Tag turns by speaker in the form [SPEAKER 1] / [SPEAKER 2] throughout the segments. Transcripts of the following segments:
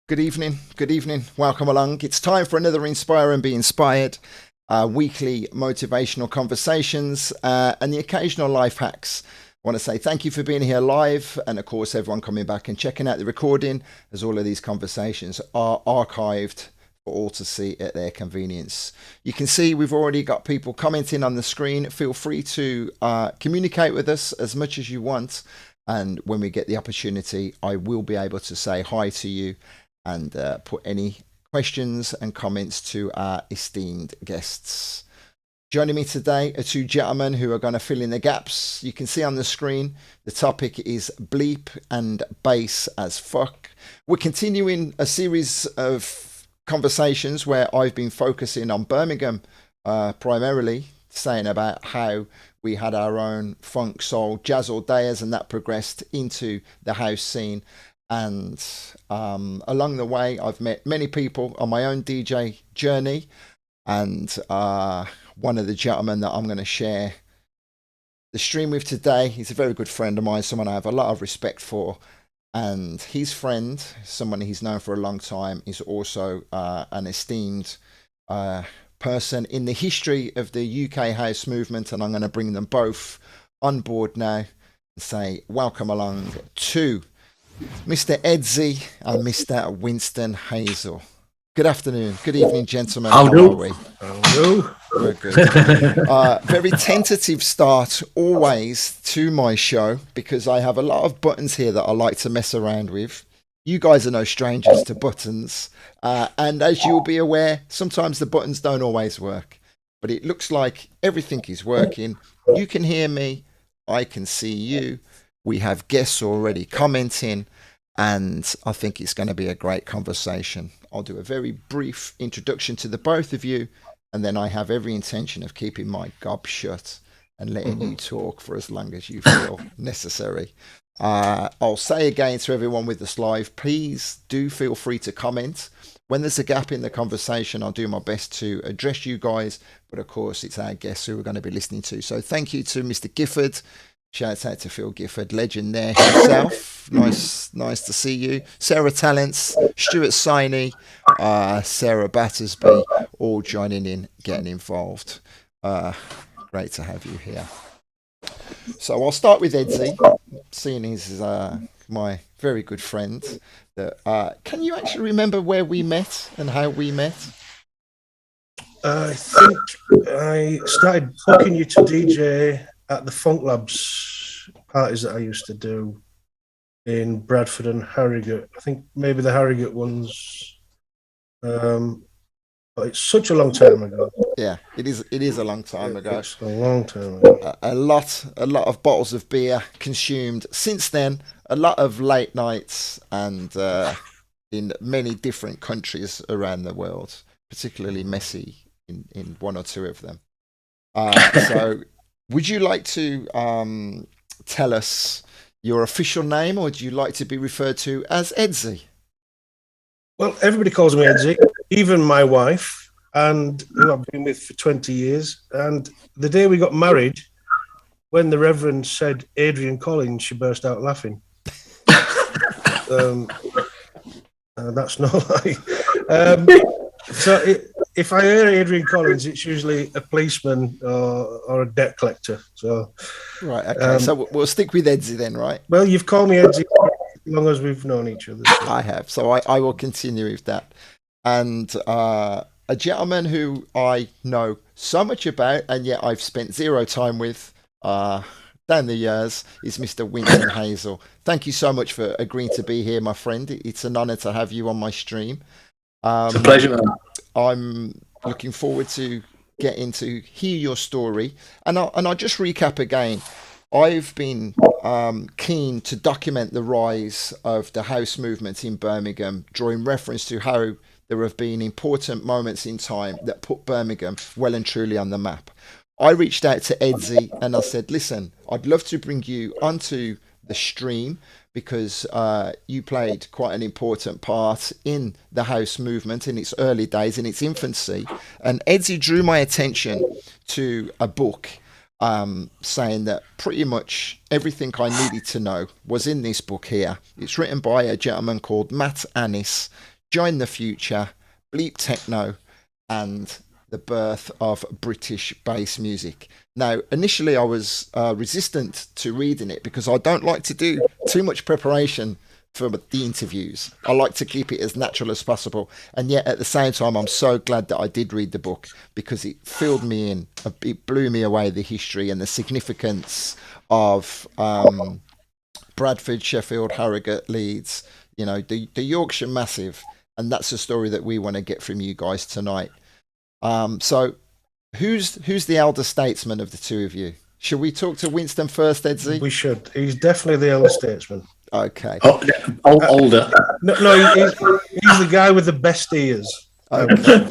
[SPEAKER 1] Good evening. Good evening. Welcome along. It's time for another Inspire and Be Inspired, weekly motivational conversations, and the occasional life hacks. I want to say thank you for being here live, and of course, everyone coming back and checking out the recording, as all of these conversations are archived for all to see at their convenience. You can see we've already got people commenting on the screen. Feel free to communicate with us as much as you want, and when we get the opportunity, I will be able to say hi to you and put any questions and comments to our esteemed guests. Joining me today are two gentlemen who are going to fill in the gaps. You can see on the screen, the topic is bleep and bass as fuck. We're continuing a series of conversations where I've been focusing on Birmingham primarily, saying about how we had our own funk, soul, jazz all dayers, and that progressed into the house scene. And along the way, I've met many people on my own DJ journey. And one of the gentlemen that I'm going to share the stream with today, he's a very good friend of mine, someone I have a lot of respect for. And his friend, someone he's known for a long time, is also an esteemed person in the history of the UK house movement. And I'm going to bring them both on board now and say welcome along to Mr. Edzy and Mr. Winston Hazel. Good afternoon. Good evening, gentlemen.
[SPEAKER 2] How
[SPEAKER 1] are we?
[SPEAKER 2] We're
[SPEAKER 1] good. Very tentative start always to my show because I have a lot of buttons here that I like to mess around with. You guys are no strangers to buttons. And as you'll be aware, sometimes the buttons don't always work. But it looks like everything is working. You can hear me. I can see you. We have guests already commenting, and I think it's going to be a great conversation. I'll do a very brief introduction to the both of you, and then I have every intention of keeping my gob shut and letting you talk for as long as you feel necessary. I'll say again to everyone with this live, please do feel free to comment. When there's a gap in the conversation, I'll do my best to address you guys, but of course it's our guests who we're going to be listening to. So thank you to Mr. Gifford. Shout out to Phil Gifford, legend there himself. Nice to see you. Sarah Talents, Stuart Siney, Sarah Battersby, all joining in, getting involved. Great to have you here. So I'll start with Edzy, seeing he's my very good friend. Can you actually remember where we met and how we met?
[SPEAKER 2] I think I started booking you to DJ at the Funk Labs parties that I used to do in Bradford and Harrogate. I think maybe the Harrogate ones, but it's such a long time ago.
[SPEAKER 1] Yeah, it is a long time ago.
[SPEAKER 2] It's a long time ago.
[SPEAKER 1] A lot of bottles of beer consumed since then. A lot of late nights and in many different countries around the world, particularly messy in one or two of them. So would you like to tell us your official name, or do you like to be referred to as Edzy?
[SPEAKER 2] Well, everybody calls me Edzy, even my wife, and who I've been with for 20 years. And the day we got married, when the Reverend said Adrian Collins, she burst out laughing. That's no lie. If I hear Adrian Collins, it's usually a policeman or a debt collector. So,
[SPEAKER 1] right, okay. So we'll stick with Edzy then, right?
[SPEAKER 2] Well, you've called me Edzy as long as we've known each other. So.
[SPEAKER 1] I have, so I will continue with that. And a gentleman who I know so much about, and yet I've spent zero time with down the years, is Mr. Winston Hazel. Thank you so much for agreeing to be here, my friend. It's an honour to have you on my stream.
[SPEAKER 3] It's a pleasure, man.
[SPEAKER 1] I'm looking forward to getting to hear your story, and I'll just recap again. I've been keen to document the rise of the house movement in Birmingham, drawing reference to how there have been important moments in time that put Birmingham well and truly on the map. I reached out to Edzy and I said, listen, I'd love to bring you onto the stream because you played quite an important part in the house movement in its early days, in its infancy. And Edzy drew my attention to a book saying that pretty much everything I needed to know was in this book here. It's written by a gentleman called Matt Annis. Join the Future, Bleep Techno, and the birth of British bass music. Now, initially I was resistant to reading it because I don't like to do too much preparation for the interviews. I like to keep it as natural as possible. And yet at the same time, I'm so glad that I did read the book because it filled me in. It blew me away, the history and the significance of Bradford, Sheffield, Harrogate, Leeds, you know, the Yorkshire Massive. And that's the story that we want to get from you guys tonight. So who's the elder statesman of the two of you? Should we talk to Winston first, Edzy?
[SPEAKER 2] We should. He's definitely the elder statesman.
[SPEAKER 1] Okay.
[SPEAKER 3] Older.
[SPEAKER 2] No, he's the guy with the best ears.
[SPEAKER 1] Okay.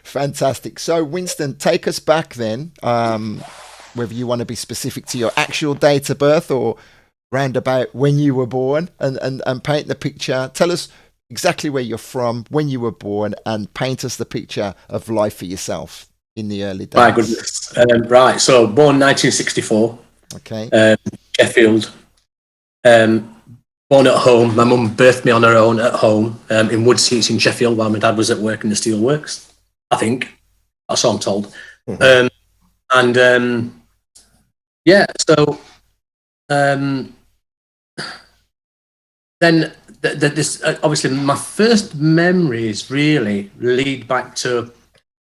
[SPEAKER 1] Fantastic. So, Winston, take us back then, whether you want to be specific to your actual date of birth or round about when you were born and paint the picture. Tell us exactly where you're from, when you were born, and paint us the picture of life for yourself in the early days.
[SPEAKER 3] My goodness. Right, so born 1964.
[SPEAKER 1] Okay.
[SPEAKER 3] Sheffield. Born at home. My mum birthed me on her own at home in Woodseats in Sheffield while my dad was at work in the steelworks, I think. That's what I'm told. Mm-hmm. Then this obviously my first memories really lead back to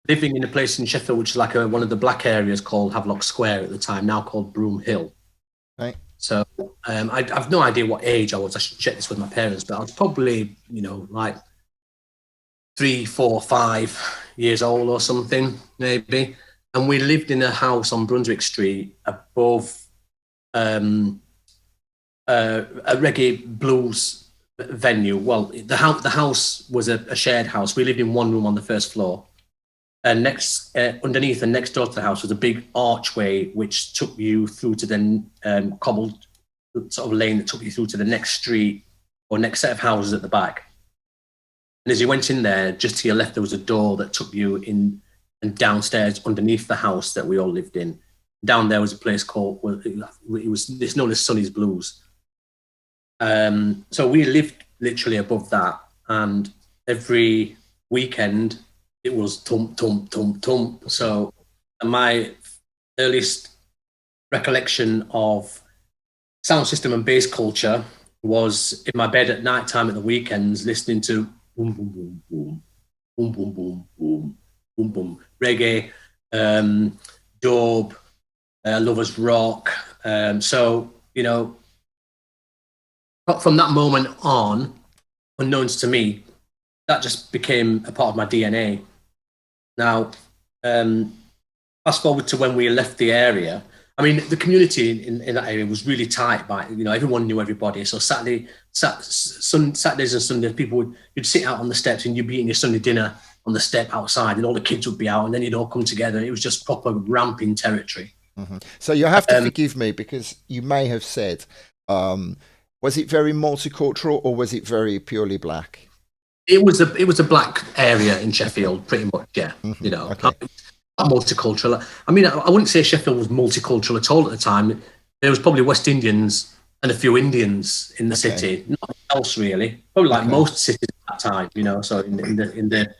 [SPEAKER 3] living in a place in Sheffield which is like one of the black areas called Havelock Square at the time, now called Broom Hill.
[SPEAKER 1] Right.
[SPEAKER 3] So I've no idea what age I was. I should check this with my parents, but I was probably, like 3, 4, 5 years old or something, maybe. And we lived in a house on Brunswick Street above a reggae blues venue. Well, the house was a shared house. We lived in one room on the first floor. And underneath and next door to the house was a big archway which took you through to the cobbled sort of lane that took you through to the next street or next set of houses at the back. And as you went in there, just to your left, there was a door that took you in and downstairs underneath the house that we all lived in. Down there was a place called, it's known as Sonny's Blues. So we lived literally above that. And every weekend, it was tump, tump, tump, tump. So my earliest recollection of sound system and bass culture was in my bed at night time at the weekends, listening to boom, boom, boom, boom, boom, boom, boom, boom, boom, boom, reggae, dub, lovers rock. So, from that moment on, unknowns to me, that just became a part of my DNA. Now, fast forward to when we left the area. I mean, the community in that area was really tight. By everyone knew everybody. So Saturdays and Sundays, you'd sit out on the steps and you'd be eating your Sunday dinner on the step outside, and all the kids would be out, and then you'd all come together. It was just proper ramping territory.
[SPEAKER 1] Mm-hmm. So you have to forgive me because you may have said, was it very multicultural or was it very purely black?
[SPEAKER 3] It was a black area in Sheffield, pretty much. Yeah,
[SPEAKER 1] mm-hmm. Okay.
[SPEAKER 3] Multicultural. I mean, I wouldn't say Sheffield was multicultural at all at the time. There was probably West Indians and a few Indians in the city. Nothing else really. Probably like most cities at that time. So in the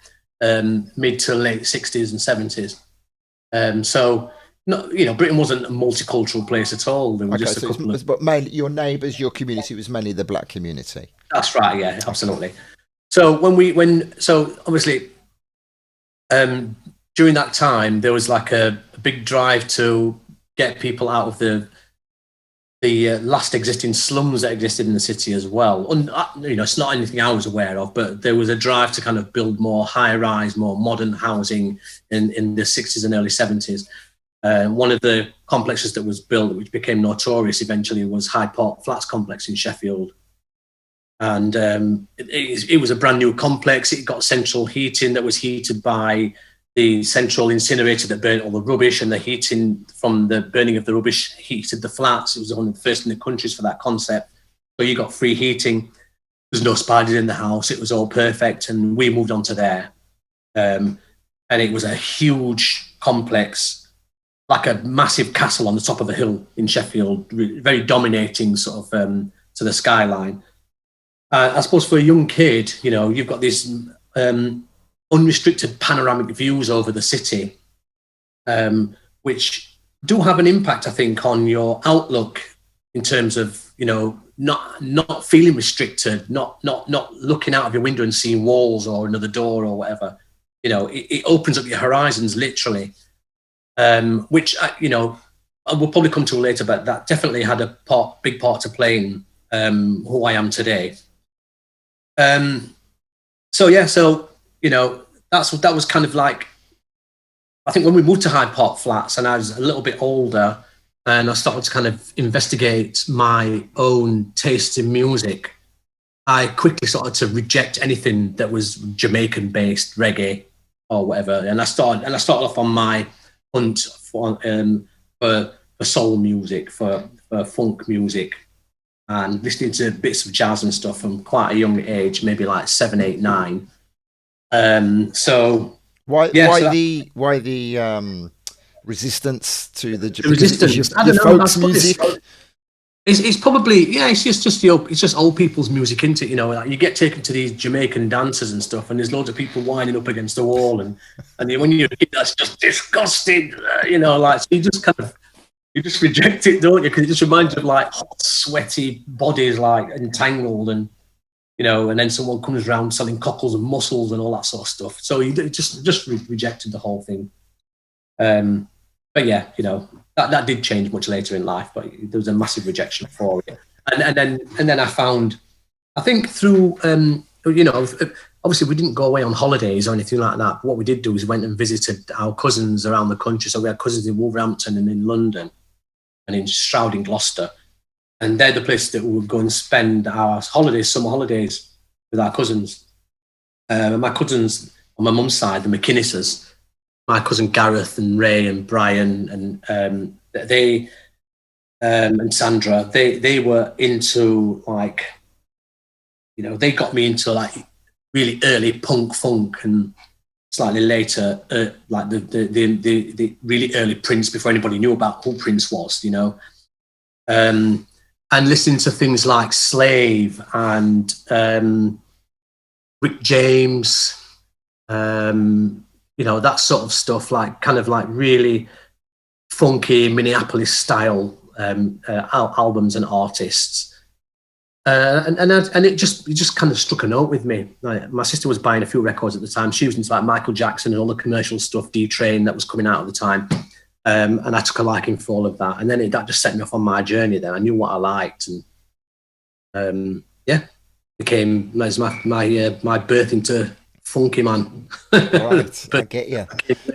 [SPEAKER 3] mid to late 60s and 70s. So no, Britain wasn't a multicultural place at all. There were just a couple of.
[SPEAKER 1] But mainly your neighbours, your community was mainly the black community.
[SPEAKER 3] That's right. Yeah, absolutely. So so obviously, during that time, there was like a big drive to get people out of the last existing slums that existed in the city as well. And it's not anything I was aware of, but there was a drive to kind of build more high-rise, more modern housing in the 60s and early 70s. One of the complexes that was built, which became notorious eventually, was Hyde Park Flats complex in Sheffield. And it was a brand new complex. It got central heating that was heated by the central incinerator that burnt all the rubbish, and the heating from the burning of the rubbish heated the flats. It was one of the first in the countries for that concept. So you got free heating. There's no spiders in the house. It was all perfect. And we moved on to there. And it was a huge complex, like a massive castle on the top of a hill in Sheffield, very dominating sort of to the skyline. I suppose for a young kid, you know, you've got these unrestricted panoramic views over the city, which do have an impact, I think, on your outlook in terms of, you know, not feeling restricted, not looking out of your window and seeing walls or another door or whatever. You know, it opens up your horizons literally, which you know, we'll probably come to later, but that definitely had a big part to play in who I am today. So yeah, so you know, that was kind of like, I think when we moved to Hyde Park Flats and I was a little bit older and I started to kind of investigate my own taste in music, I quickly started to reject anything that was Jamaican based reggae or whatever. And I started off on my hunt for soul music, for funk music, and listening to bits of jazz and stuff from quite a young age, maybe like 7, 8, 9. So
[SPEAKER 1] why
[SPEAKER 3] yeah,
[SPEAKER 1] the resistance to the
[SPEAKER 3] resistance? I don't know.
[SPEAKER 1] folks music?
[SPEAKER 3] It's probably, yeah. It's just old people's music, isn't it? You know, like you get taken to these Jamaican dances and stuff, and there's loads of people winding up against the wall, and when you're a kid, that's just disgusting. You know, like so you just reject it, don't you? Because it just reminds you of like hot, sweaty bodies, like entangled, and you know, and then someone comes around selling cockles and mussels and all that sort of stuff. So you just rejected the whole thing. But yeah, you know, that did change much later in life, but there was a massive rejection for it. And then I found, I think through, you know, obviously we didn't go away on holidays or anything like that. But what we did do is we went and visited our cousins around the country. So we had cousins in Wolverhampton and in London and in Stroud in Gloucester. And they're the places that we would go and spend our holidays, summer holidays with our cousins. My cousins on my mum's side, the McInneses, my cousin Gareth and Ray and Brian and they and Sandra, they were into like, you know, they got me into like really early punk funk and slightly later like the really early Prince before anybody knew about who Prince was, you know, and listening to things like Slave and Rick James. You know, that sort of stuff, like kind of like really funky Minneapolis style albums and artists. And it just kind of struck a note with me. Like, my sister was buying a few records at the time. She was into like Michael Jackson and all the commercial stuff, D-Train that was coming out at the time. And I took a liking for all of that. And then that just set me off on my journey then. I knew what I liked. And yeah, became my birth into funky man.
[SPEAKER 1] Right, I get you.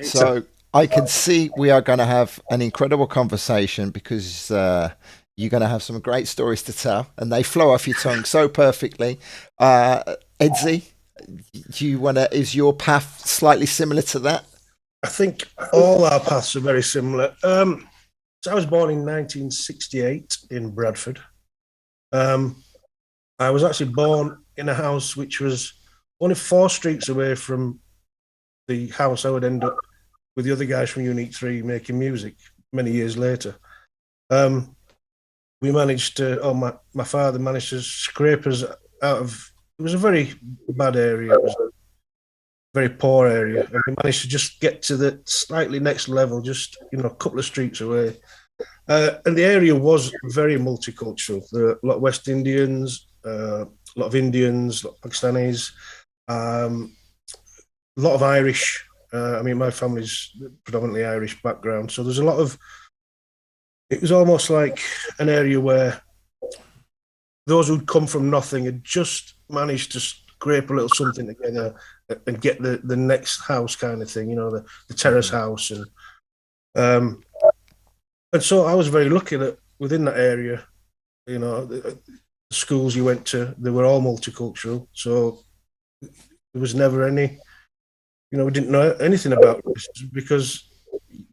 [SPEAKER 1] So I can see we are going to have an incredible conversation because you're going to have some great stories to tell, and they flow off your tongue so perfectly. Edzy, is your path slightly similar to that?
[SPEAKER 2] I think all our paths are very similar. So I was born in 1968 in Bradford. I was actually born in a house which was only 4 streets away from the house I would end up with the other guys from Unit 3 making music many years later. We managed to, my father managed to scrape us out of, it was a very bad area. It was a very poor area. And we managed to just get to the slightly next level, just, you know, a couple of streets away. And the area was very multicultural. There were a lot of West Indians, a lot of Indians, a lot of Pakistanis, a lot of Irish. I mean, my family's predominantly Irish background, so there's a lot of. It was almost like an area where those who'd come from nothing had just managed to scrape a little something together and get the next house kind of thing, you know, the terrace house, and so I was very lucky that within that area, you know, the schools you went to, they were all multicultural, so there was never any, you know, we didn't know anything about this because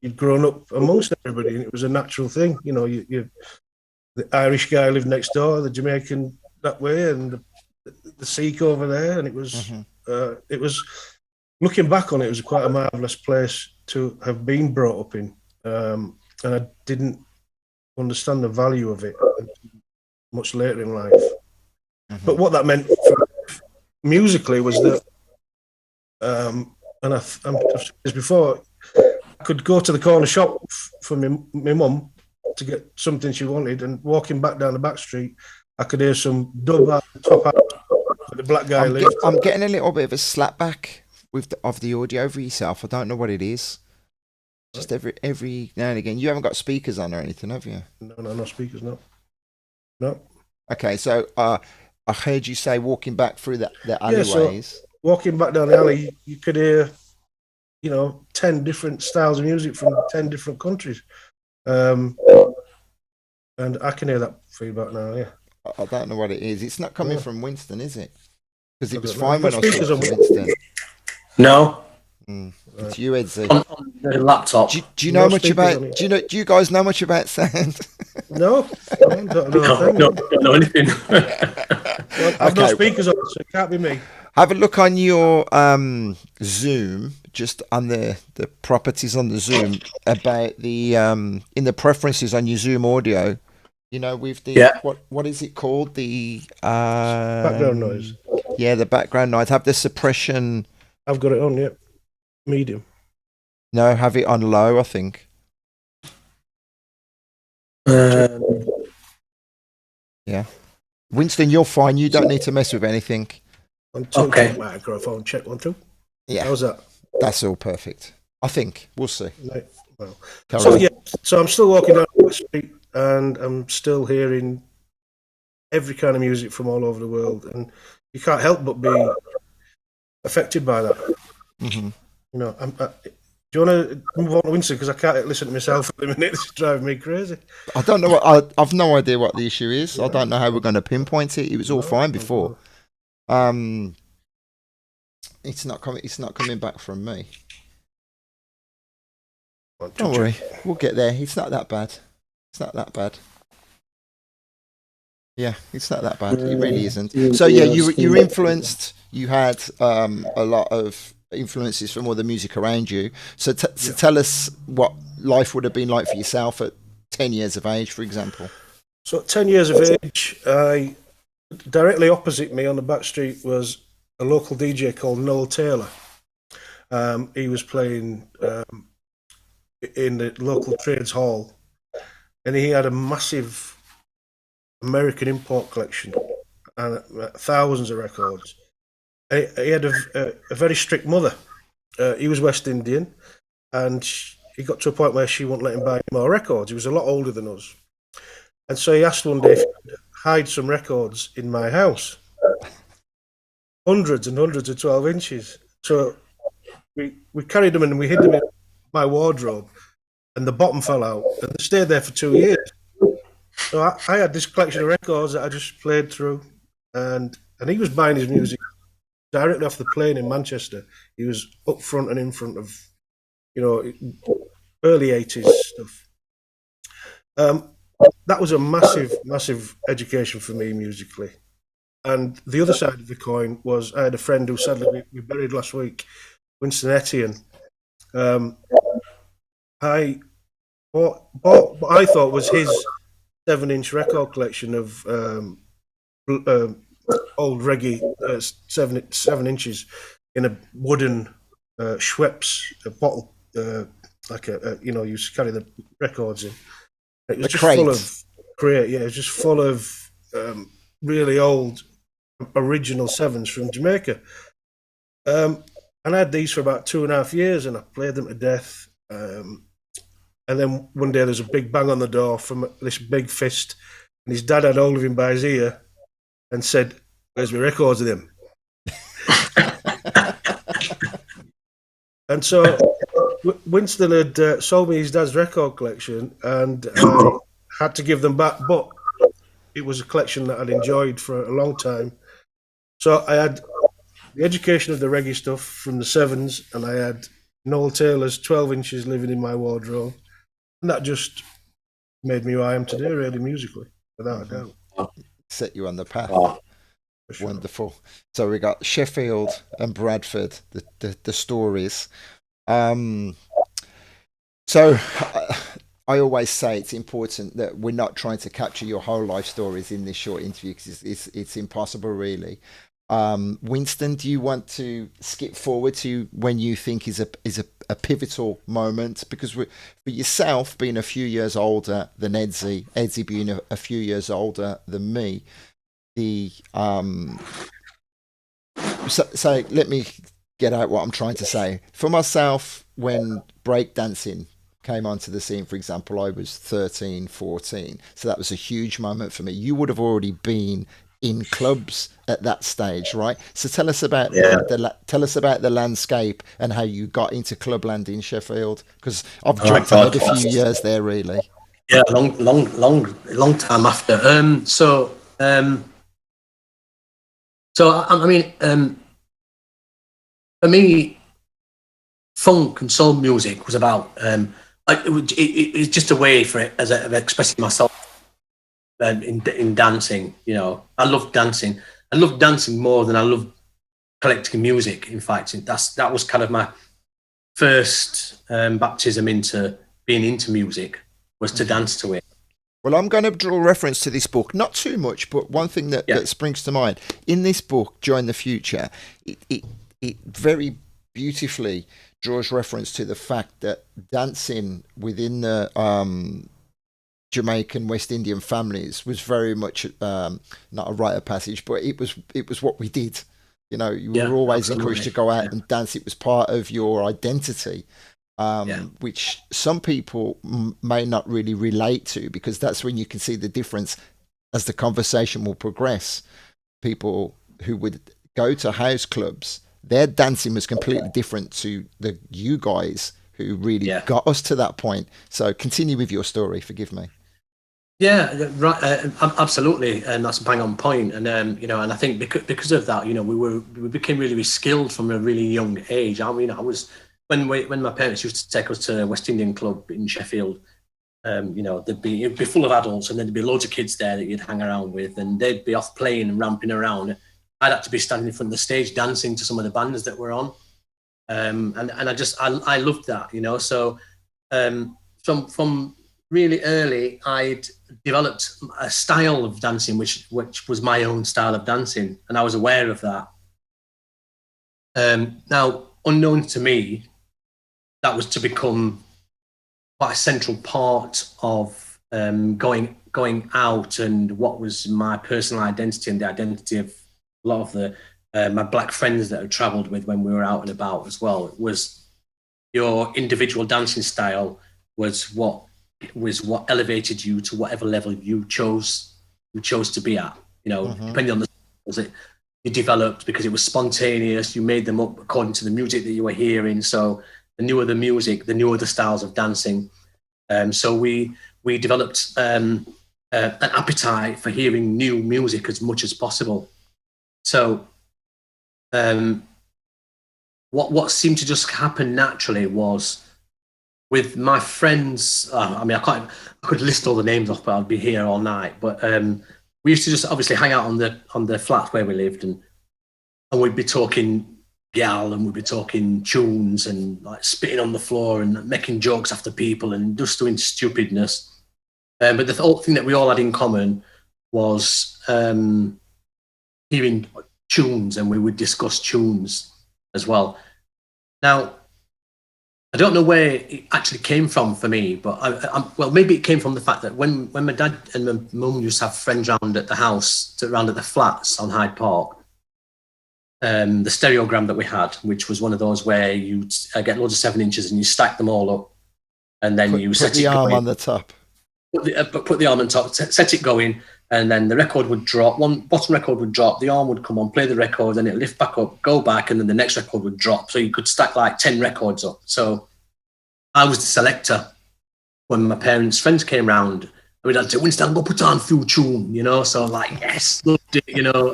[SPEAKER 2] you'd grown up amongst everybody and it was a natural thing. You know, the Irish guy lived next door, the Jamaican that way, and the Sikh over there. And it was, looking back on it, it was quite a marvellous place to have been brought up in. And I didn't understand the value of it much later in life. But what that meant for musically was that, and I've said this before, I could go to the corner shop for my mum to get something she wanted, and walking back down the back street, I could hear some dub hat, top hat, where the black guy lived.
[SPEAKER 1] I'm getting a little bit of a slapback of the audio over yourself. I don't know what it is. Just every now and again. You haven't got speakers on or anything, have you?
[SPEAKER 2] No speakers, no.
[SPEAKER 1] Okay, so I heard you say walking back through the alleyways.
[SPEAKER 2] So walking back down the alley, you could hear, 10 different styles of music from 10 different countries. And I can hear that feedback now, yeah.
[SPEAKER 1] I don't know what it is. It's not coming from Winston, is it? Because it was
[SPEAKER 2] don't
[SPEAKER 1] fine
[SPEAKER 2] know.
[SPEAKER 1] when I was talking to Winston.
[SPEAKER 3] No.
[SPEAKER 1] It's you, Edzy.
[SPEAKER 3] On the laptop.
[SPEAKER 1] Do you know much about? Do you guys know much about sound?
[SPEAKER 2] No, I don't know
[SPEAKER 3] anything.
[SPEAKER 2] I've no speakers on, so it can't be me.
[SPEAKER 1] Have a look on your Zoom, just on the properties on the Zoom, about the in the preferences on your Zoom audio. With the what is it called? The
[SPEAKER 2] background noise.
[SPEAKER 1] Yeah, the background noise. Have the suppression.
[SPEAKER 2] I've got it on, yeah. Medium.
[SPEAKER 1] No, have it on low, I think. Yeah. Winston, you're fine. You don't need to mess with anything.
[SPEAKER 2] Okay. Microphone check 1 2.
[SPEAKER 1] Yeah.
[SPEAKER 2] How's that?
[SPEAKER 1] That's all perfect. I think. We'll see.
[SPEAKER 2] Right. Well. So I'm still walking down the street and I'm still hearing every kind of music from all over the world, and you can't help but be affected by that.
[SPEAKER 1] Mm-hmm.
[SPEAKER 2] Do you want to move on to Winston, because I can't listen to myself at the minute? It's driving me crazy.
[SPEAKER 1] I don't know I've no idea what the issue is. Yeah. I don't know how we're going to pinpoint it. It was all fine before. It's not coming back from me. Don't worry, we'll get there. It's not that bad. Yeah, it's not that bad. It really isn't. So yeah, you influenced. You had a lot of influences from all the music around you. So tell us what life would have been like for yourself at 10 years of age, for example.
[SPEAKER 2] So at 10 years of age, directly opposite me on the back street was a local DJ called Noel Taylor. He was playing in the local trades hall, and he had a massive American import collection and thousands of records. He had a very strict mother. He was West Indian, and he got to a point where she wouldn't let him buy more records. He was a lot older than us. And so he asked one day if he could hide some records in my house. Hundreds and hundreds of 12 inches. So we carried them and we hid them in my wardrobe, and the bottom fell out, and they stayed there for 2 years. So I had this collection of records that I just played through, and he was buying his music directly off the plane in Manchester. He was up front and in front of, early 80s stuff. That was a massive, massive education for me musically. And the other side of the coin was I had a friend who sadly we buried last week, Winston Hazel. I bought what I thought was his 7-inch record collection of old reggae, 7 inches in a wooden Schweppes bottle, like you used to carry the records in. It was just full of crate. Yeah, it was just full of really old original 7s from Jamaica. And I had these for about 2.5 years, and I played them to death. And then one day there's a big bang on the door from this big fist, and his dad had hold of him by his ear and said, "Where's my records of them?" And so Winston had sold me his dad's record collection, and I had to give them back, but it was a collection that I'd enjoyed for a long time. So I had the education of the reggae stuff from the 7s, and I had Noel Taylor's 12 inches living in my wardrobe. And that just made me who I am today, really, musically, without a doubt.
[SPEAKER 1] Set you on the path.
[SPEAKER 2] Sure.
[SPEAKER 1] Wonderful. So we got Sheffield and Bradford, the stories. So I always say it's important that we're not trying to capture your whole life stories in this short interview because it's impossible, really. Winston, do you want to skip forward to when you think is a pivotal moment? Because for yourself, being a few years older than Edzy, Edzy being a few years older than me, the so let me get out what I'm trying to say. For myself, when breakdancing came onto the scene, for example, I was 13, 14. So that was a huge moment for me. You would have already been in clubs at that stage, right? So tell us about tell us about the landscape and how you got into clubland in Sheffield, because I've jumped ahead a few years there, really.
[SPEAKER 3] Yeah, long time after. I mean, for me, funk and soul music was about it's just a way for it of expressing myself in dancing. You know, I love dancing. I love dancing more than I love collecting music. In fact, that was kind of my first baptism into being into music, was to dance to it.
[SPEAKER 1] Well, I'm going to draw reference to this book, not too much, but one thing that springs to mind in this book, Join the Future, it very beautifully draws reference to the fact that dancing within the Jamaican West Indian families was very much not a rite of passage, but it was what we did. You know, you were always encouraged to go out and dance. It was part of your identity, which some people may not really relate to, because that's when you can see the difference as the conversation will progress. People who would go to house clubs, their dancing was completely different to you guys who really got us to that point. So continue with your story. Forgive me.
[SPEAKER 3] Yeah, right. Absolutely, and that's bang on point. And you know, and I think because of that, you know, we became really skilled from a really young age. I mean, I was when my parents used to take us to a West Indian club in Sheffield. You know, it'd be full of adults, and there'd be loads of kids there that you'd hang around with, and they'd be off playing and ramping around. I'd have to be standing in front of the stage dancing to some of the bands that were on, and I loved that, you know. So from really early, I'd developed a style of dancing which was my own style of dancing, and I was aware of that. Now, unknown to me, that was to become quite a central part of going out, and what was my personal identity and the identity of a lot of the my black friends that I travelled with when we were out and about as well. It was your individual dancing style was what elevated you to whatever level you chose to be at. You know, depending on was it you developed because it was spontaneous. You made them up according to the music that you were hearing. So the newer the music, the newer the styles of dancing. So we developed an appetite for hearing new music as much as possible. So what seemed to just happen naturally was with my friends. I mean, I could list all the names off, but I'd be here all night. But we used to just obviously hang out on the flat where we lived, and we'd be talking gal, and we'd be talking tunes, and like spitting on the floor and making jokes after people and just doing stupidness. But the whole thing that we all had in common was hearing tunes, and we would discuss tunes as well. Now, I don't know where it actually came from for me, but well, maybe it came from the fact that when my dad and my mum used to have friends round at the house, round at the flats on Hyde Park, the stereogram that we had, which was one of those where you get loads of 7-inches and you stack them all up, and then you set
[SPEAKER 1] the arm on the top.
[SPEAKER 3] Put the arm on top, set it going, and then the record would drop. One bottom record would drop, the arm would come on, play the record, then it'd lift back up, go back, and then the next record would drop. So you could stack like 10 records up. So I was the selector when my parents' friends came round. I would say, Winston, go put on few tune, you know. So I'm like, yes, loved it, you know.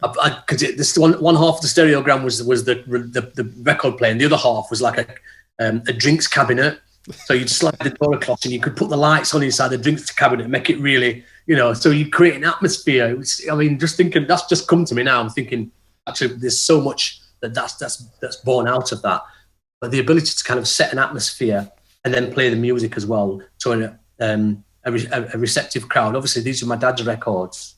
[SPEAKER 3] Because this one half of the stereogram was the record player, and the other half was like a drinks cabinet. So you'd slide the door across, and you could put the lights on inside the drinks cabinet and make it really, you know. So you create an atmosphere. I mean, just thinking, that's just come to me now. I'm thinking, actually, there's so much that's born out of that. But the ability to kind of set an atmosphere and then play the music as well to a receptive crowd. Obviously, these were my dad's records,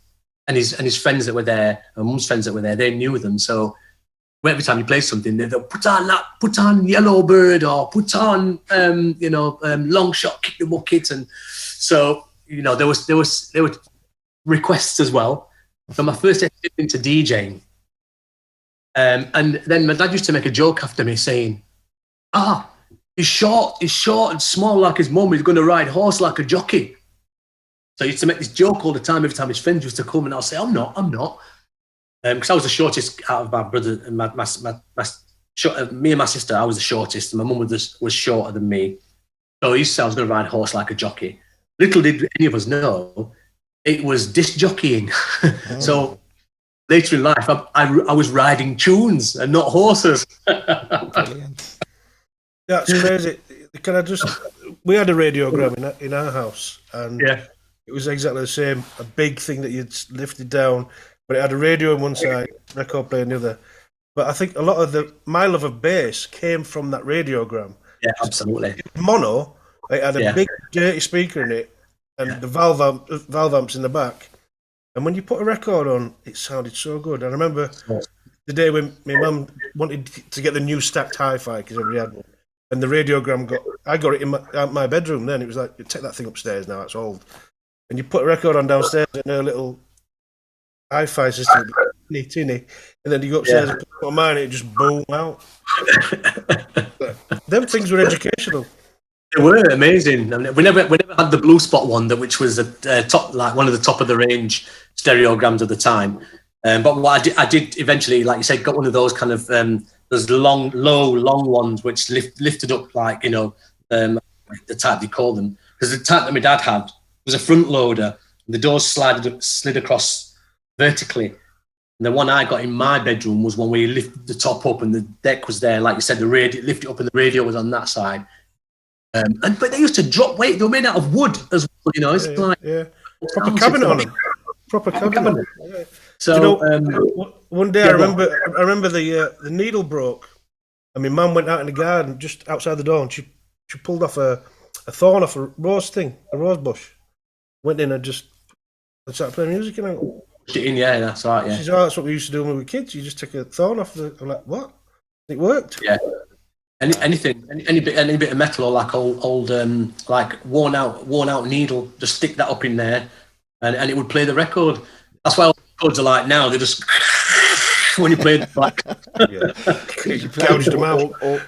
[SPEAKER 3] and his friends that were there, and mum's friends that were there, they knew them. So every time he played something, they'd put on Yellow Bird, or put on Long Shot, Kick the Bucket, and so there were requests as well. So my first step into DJing, and then my dad used to make a joke after me saying, he's short and small like his mum. He's going to ride horse like a jockey. So he used to make this joke all the time. Every time his friends used to come, and I'll say, I'm not. Because I was the shortest out of my brother and me and my sister. I was the shortest, and my mum was shorter than me. So he used to say I was going to ride horse like a jockey. Little did any of us know, it was disc jockeying. Oh. So later in life, I was riding tunes and not horses.
[SPEAKER 1] Brilliant.
[SPEAKER 2] That's crazy. We had a radiogram in our house, and it was exactly the same. A big thing that you'd lifted down, but it had a radio on one side, record player on the other. But I think a lot of my love of bass came from that radiogram.
[SPEAKER 3] Yeah, absolutely.
[SPEAKER 2] Mono, it had a big dirty speaker in it, and the valve amps in the back. And when you put a record on, it sounded so good. I remember the day when my mum wanted to get the new stacked hi-fi, because everybody had one. And the radiogram I got it in my bedroom then. It was like, take that thing upstairs now, it's old. And you put a record on downstairs in a little hi-fi system, tinny, and then you go upstairs and put it on mine, and it just boom out. Them things were educational.
[SPEAKER 3] They were amazing. I mean, we never had the Blue Spot one, which was a top, like one of the top of the range stereograms at the time. But what I did eventually, like you said, got one of those kind of those long ones which lifted up, like the type they call them, because the type that my dad had was a front loader. And the doors slid across vertically. And the one I got in my bedroom was one where you lifted the top up and the deck was there, like you said, the radio lift it up and the radio was on that side. But they used to drop weight. They were made out of wood as well. It's
[SPEAKER 2] proper cabinet on them. Proper cabinet. Yeah.
[SPEAKER 3] So
[SPEAKER 2] one day I remember the needle broke, and my mum went out in the garden just outside the door, and she pulled off a thorn off a rose bush. Went in and just started playing music.
[SPEAKER 3] Yeah, that's right. Yeah,
[SPEAKER 2] she said, that's what we used to do when we were kids. You just took a thorn off I'm like, what? It worked.
[SPEAKER 3] Yeah. Any bit of metal or like old like worn out needle, just stick that up in there, and it would play the record. That's why all records are like now. They just when you play like
[SPEAKER 1] you play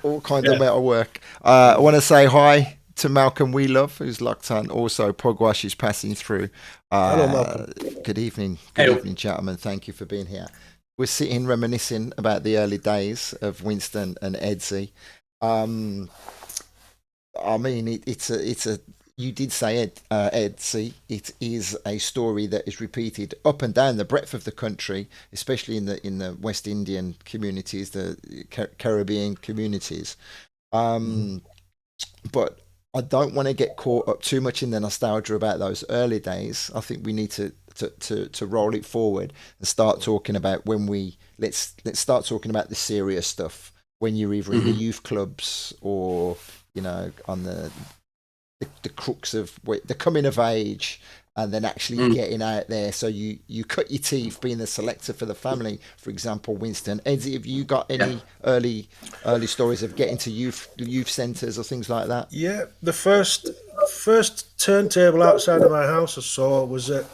[SPEAKER 1] all kinds of metal work. I want to say hi to Malcolm We Love, who's locked on. Also, Pogwash is passing through.
[SPEAKER 2] Hello, Malcolm.
[SPEAKER 1] Good evening, gentlemen. Thank you for being here. We're sitting reminiscing about the early days of Winston and Edzy. I mean, it's a. You did say Edzy. It is a story that is repeated up and down the breadth of the country, especially in the West Indian communities, the Caribbean communities. But I don't want to get caught up too much in the nostalgia about those early days. I think we need to roll it forward and start talking about let's start talking about the serious stuff when you're either in the youth clubs or on the crux of the coming of age, and then actually getting out there. So you cut your teeth being the selector for the family, for example. Winston, Edzy, have you got any early stories of getting to youth centres or things like that?
[SPEAKER 2] Yeah, the first turntable outside of my house I saw was at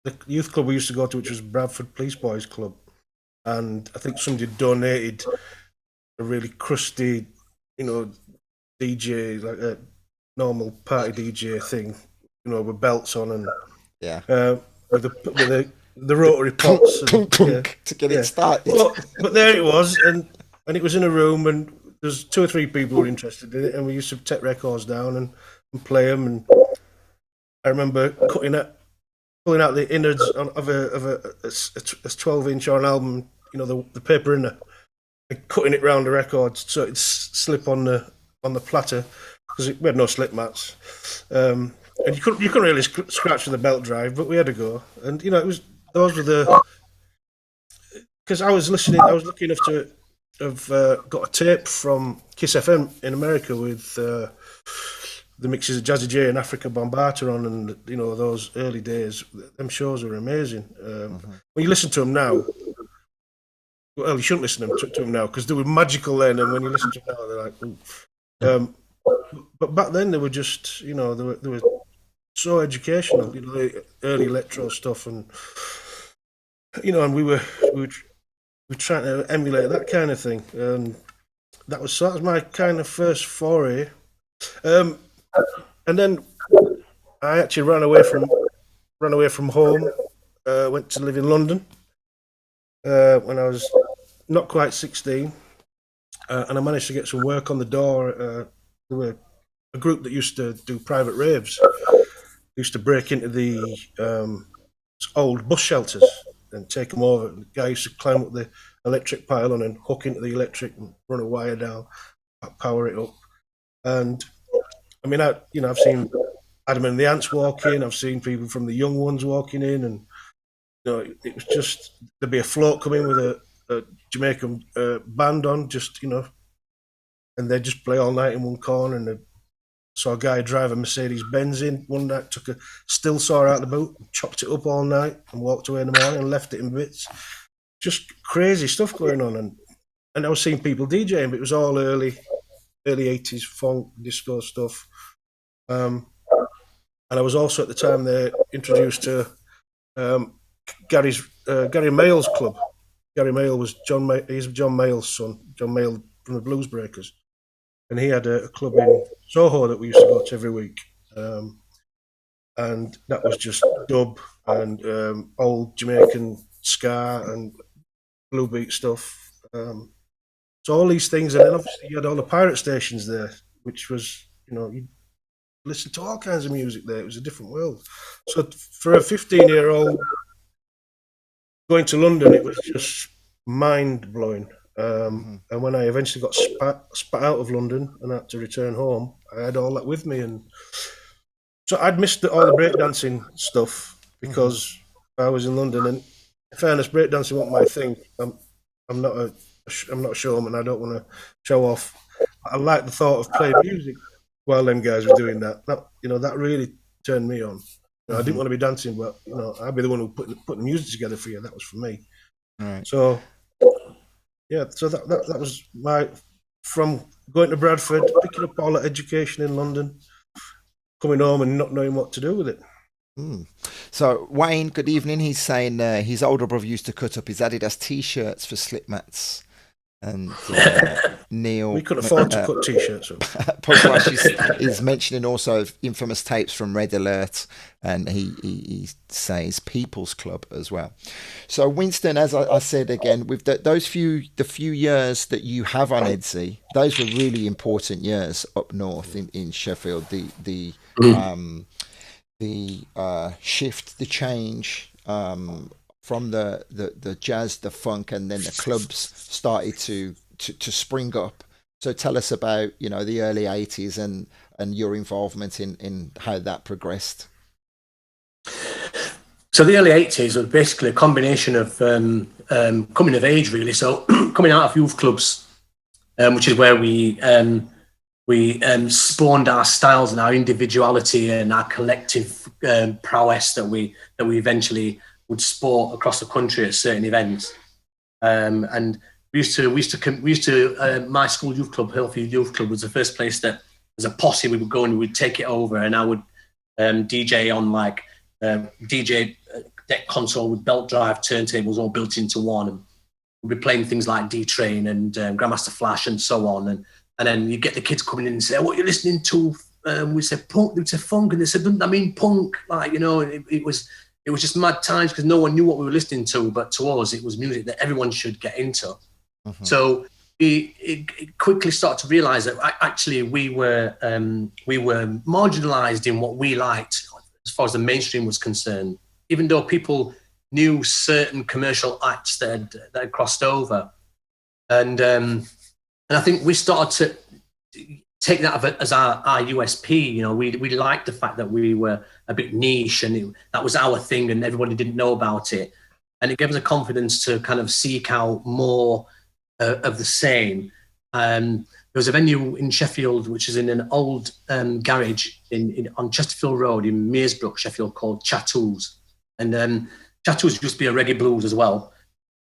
[SPEAKER 2] the youth club we used to go to, which was Bradford Police Boys Club, and I think somebody donated a really crusty, DJ, like a normal party DJ thing, with belts on and with the rotary pots
[SPEAKER 1] to get it started.
[SPEAKER 2] But there it was, and it was in a room, and there's 2 or 3 people who were interested in it, and we used to take records down and play them. And I remember pulling out the innards of a 12-inch on album, the paper inner, and cutting it round the records so it'd slip on the platter, because we had no slip mats, and you couldn't really scratch with the belt drive, but we had to go. And it was those were the, because I was lucky enough to have got a tape from Kiss FM in America with the mixes of Jazzy J and Africa Bambaataa on, and you know those early days. Them shows were amazing. When you listen to them now, well, you shouldn't listen to them now because they were magical then, and when you listen to them now, they're like, ooh. But back then they were just, you know, they were so educational. You know, the early electro stuff, and you know, and we were trying to emulate that kind of thing, and that was my kind of first foray. And then I actually ran away from home. Went to live in London when I was not quite 16, and I managed to get some work on the door. There were a group that used to do private raves. They used to break into the old bus shelters and take them over. The guy used to climb up the electric pylon and hook into the electric and run a wire down, power it up. And I mean, I've seen Adam and the Ants walk in. I've seen people from the Young Ones walking in, and you know, it was just there'd be a float coming with a Jamaican band on, just you know, and they'd just play all night in one corner. And saw a guy drive a Mercedes Benz in one night, took a still saw out the boot, chopped it up all night, and walked away in the morning and left it in bits. Just crazy stuff going on, and I was seeing people DJing, but it was all early 80s funk disco stuff. And I was also at the time there introduced to Gary Mayall's club. Gary Mayall was he's John Mayall's son, John Mayall from the Blues Breakers. And he had a club in Soho that we used to go to every week. And that was just dub and old Jamaican ska and blue beat stuff. So all these things, and then obviously you had all the pirate stations there, which was, you know, you listen to all kinds of music there. It was a different world. So for a 15-year-old going to London, it was just mind-blowing. And when I eventually got spat out of London and had to return home, I had all that with me. And so I'd missed all the breakdancing stuff because I was in London. And in fairness, breakdancing wasn't my thing. I'm not a showman. I don't want to show off. I like the thought of playing music while them guys were doing that. That really turned me on. You know, I didn't want to be dancing, but you know, I'd be the one who put the music together for you. That was for me.
[SPEAKER 1] Right.
[SPEAKER 2] So yeah, so that was from going to Bradford, picking up all that education in London, coming home and not knowing what to do with it.
[SPEAKER 1] So Wayne, good evening. He's saying his older brother used to cut up his Adidas T-shirts for slip mats. And Neil,
[SPEAKER 2] we could afford to cut T-shirts up.
[SPEAKER 1] Punk Rush is mentioning also infamous tapes from Red Alert, and he says People's Club as well. So Winston, as I said again, with the few years that you have on Edzy, those were really important years up north in Sheffield. The shift, the change. From the jazz, the funk, and then the clubs started to spring up. So tell us about, you know, the early 80s and your involvement in how that progressed.
[SPEAKER 3] So the early 80s was basically a combination of coming of age, really. So coming out of youth clubs, which is where we spawned our styles and our individuality and our collective prowess that we eventually would sport across the country at certain events. And we used to my school youth club, Hillfield Youth Club, was the first place that as a posse we would go and we'd take it over, and I would DJ on like DJ deck console with belt drive turntables all built into one, and we'd be playing things like D-Train and Grandmaster Flash and so on, and then you get the kids coming in and say, "What are you listening to?" We said punk, they said funk, and they said, "Doesn't that mean punk?" Like, you know, it was just mad times because no one knew what we were listening to, but to us it was music that everyone should get into. So it quickly started to realize that actually we were marginalized in what we liked as far as the mainstream was concerned, even though people knew certain commercial acts that had crossed over. And I think we started to take that as our USP. You know, we liked the fact that we were a bit niche and that was our thing and everybody didn't know about it. And it gave us a confidence to kind of seek out more of the same. There was a venue in Sheffield, which is in an old garage on Chesterfield Road in Meersbrook, Sheffield, called Chattoos. And Chattoos used to be a reggae blues as well.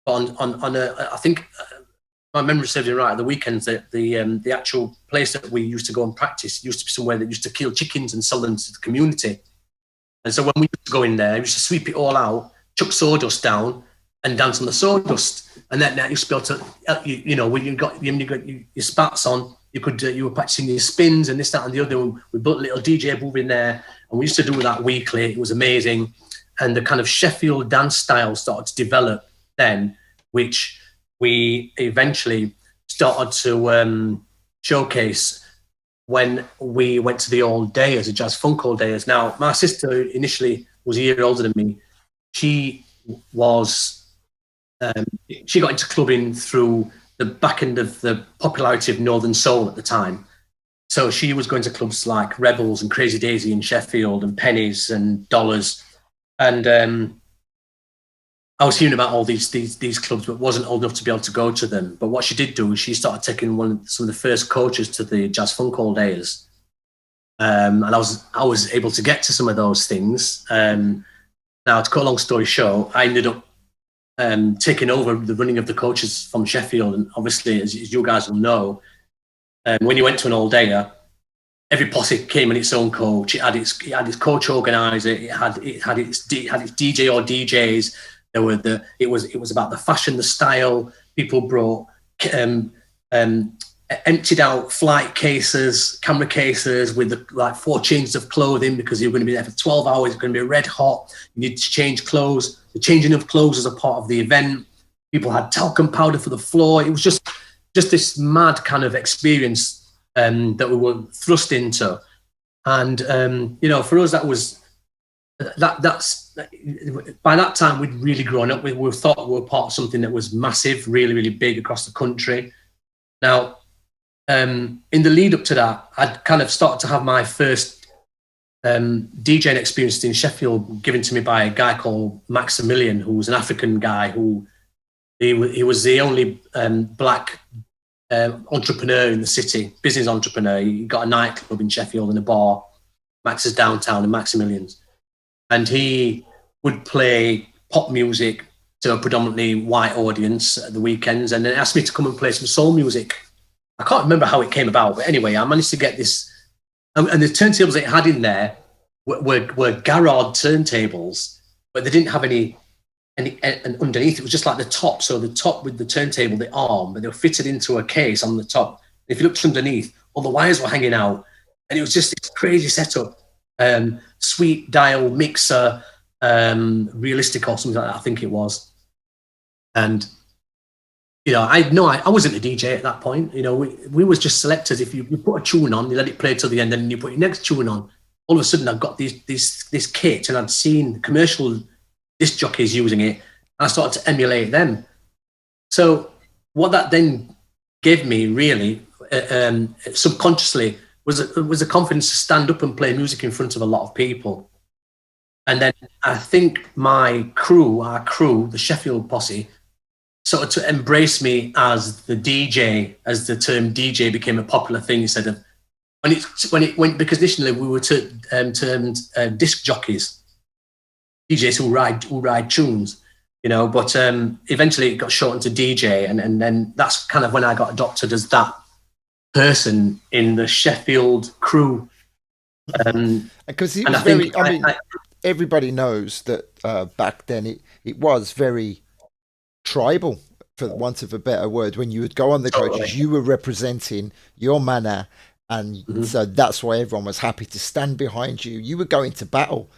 [SPEAKER 3] But I think my memory serves me right, at the weekends, the actual place that we used to go and practice used to be somewhere that used to kill chickens and sell them to the community. And so when we used to go in there, we used to sweep it all out, chuck sawdust down, and dance on the sawdust. And then that used to be able to, when you got your spats on, you were practicing your spins and this, that, and the other. We built a little DJ booth in there, and we used to do that weekly. It was amazing. And the kind of Sheffield dance style started to develop then, which we eventually started to showcase when we went to the All Dayers, the Jazz Funk All Dayers. Now, my sister initially was a year older than me. She got into clubbing through the back end of the popularity of Northern Soul at the time. So she was going to clubs like Rebels and Crazy Daisy in Sheffield and Pennies and Dollars. And I was hearing about all these clubs, but wasn't old enough to be able to go to them. But what she did do is she started taking some of the first coaches to the Jazz Funk All Dayers. And I was able to get to some of those things. Now, to cut a long story short, I ended up taking over the running of the coaches from Sheffield. And obviously, as you guys will know, when you went to an all-dayer, every posse came in its own coach. It had its coach organizer. It had its DJ or DJs. It was about the fashion, the style. People brought emptied out flight cases, camera cases with like 4 changes of clothing, because you're going to be there for 12 hours. It's going to be red hot. You need to change clothes. The changing of clothes was a part of the event. People had talcum powder for the floor. It was just this mad kind of experience that we were thrust into. And for us, that's by that time we'd really grown up. We thought we were part of something that was massive, really, really big across the country. Now, in the lead up to that, I'd kind of started to have my first DJing experience in Sheffield given to me by a guy called Maximilian, who was an African guy he was the only black entrepreneur in the city, business entrepreneur. He got a nightclub in Sheffield and a bar, Max's Downtown and Maximilian's. And he would play pop music to a predominantly white audience at the weekends, and then asked me to come and play some soul music. I can't remember how it came about, but anyway, I managed to get this. And the turntables that it had in there were Garrard turntables, but they didn't have any and underneath. It was just like the top. So the top with the turntable, the arm, but they were fitted into a case on the top. If you looked underneath, all the wires were hanging out, and it was just this crazy setup. Sweet dial mixer, realistic or something like that, I think it was. And I wasn't a DJ at that point. We was just selectors. If you put a tune on, you let it play till the end, and then you put your next tune on. All of a sudden, I've got this kit, and I'd seen commercial disc jockeys using it, and I started to emulate them. So what that then gave me, really, subconsciously, was a confidence to stand up and play music in front of a lot of people. And then I think our crew, the Sheffield posse, started to embrace me as the DJ, as the term DJ became a popular thing instead of when it went, because initially we were termed disc jockeys, DJs who ride tunes, but eventually it got shortened to DJ, and then that's kind of when I got adopted as that person in the Sheffield crew.
[SPEAKER 1] Because he was very, everybody knows that back then it was very tribal, for want of a better word. When you would go on the coaches, you were representing your manor, and so that's why everyone was happy to stand behind you. You were going to battle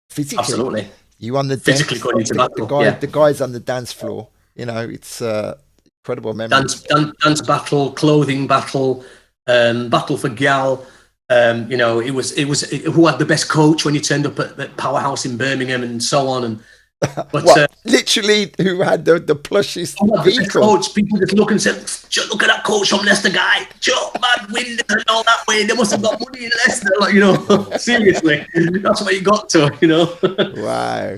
[SPEAKER 1] physically.
[SPEAKER 3] Absolutely.
[SPEAKER 1] You on the
[SPEAKER 3] physically
[SPEAKER 1] dance,
[SPEAKER 3] going into battle.
[SPEAKER 1] The guys on the dance floor. It's incredible memory.
[SPEAKER 3] Dance battle, clothing battle, battle for gal. It was who had the best coach when you turned up at Powerhouse in Birmingham and so on. But
[SPEAKER 1] literally, who had the plushest vehicle?
[SPEAKER 3] Coach, people just look and say, "Look at that coach from Leicester guy, bad wind and all that way. They must have got money in Leicester." Like, seriously, that's what you got to,
[SPEAKER 1] Wow.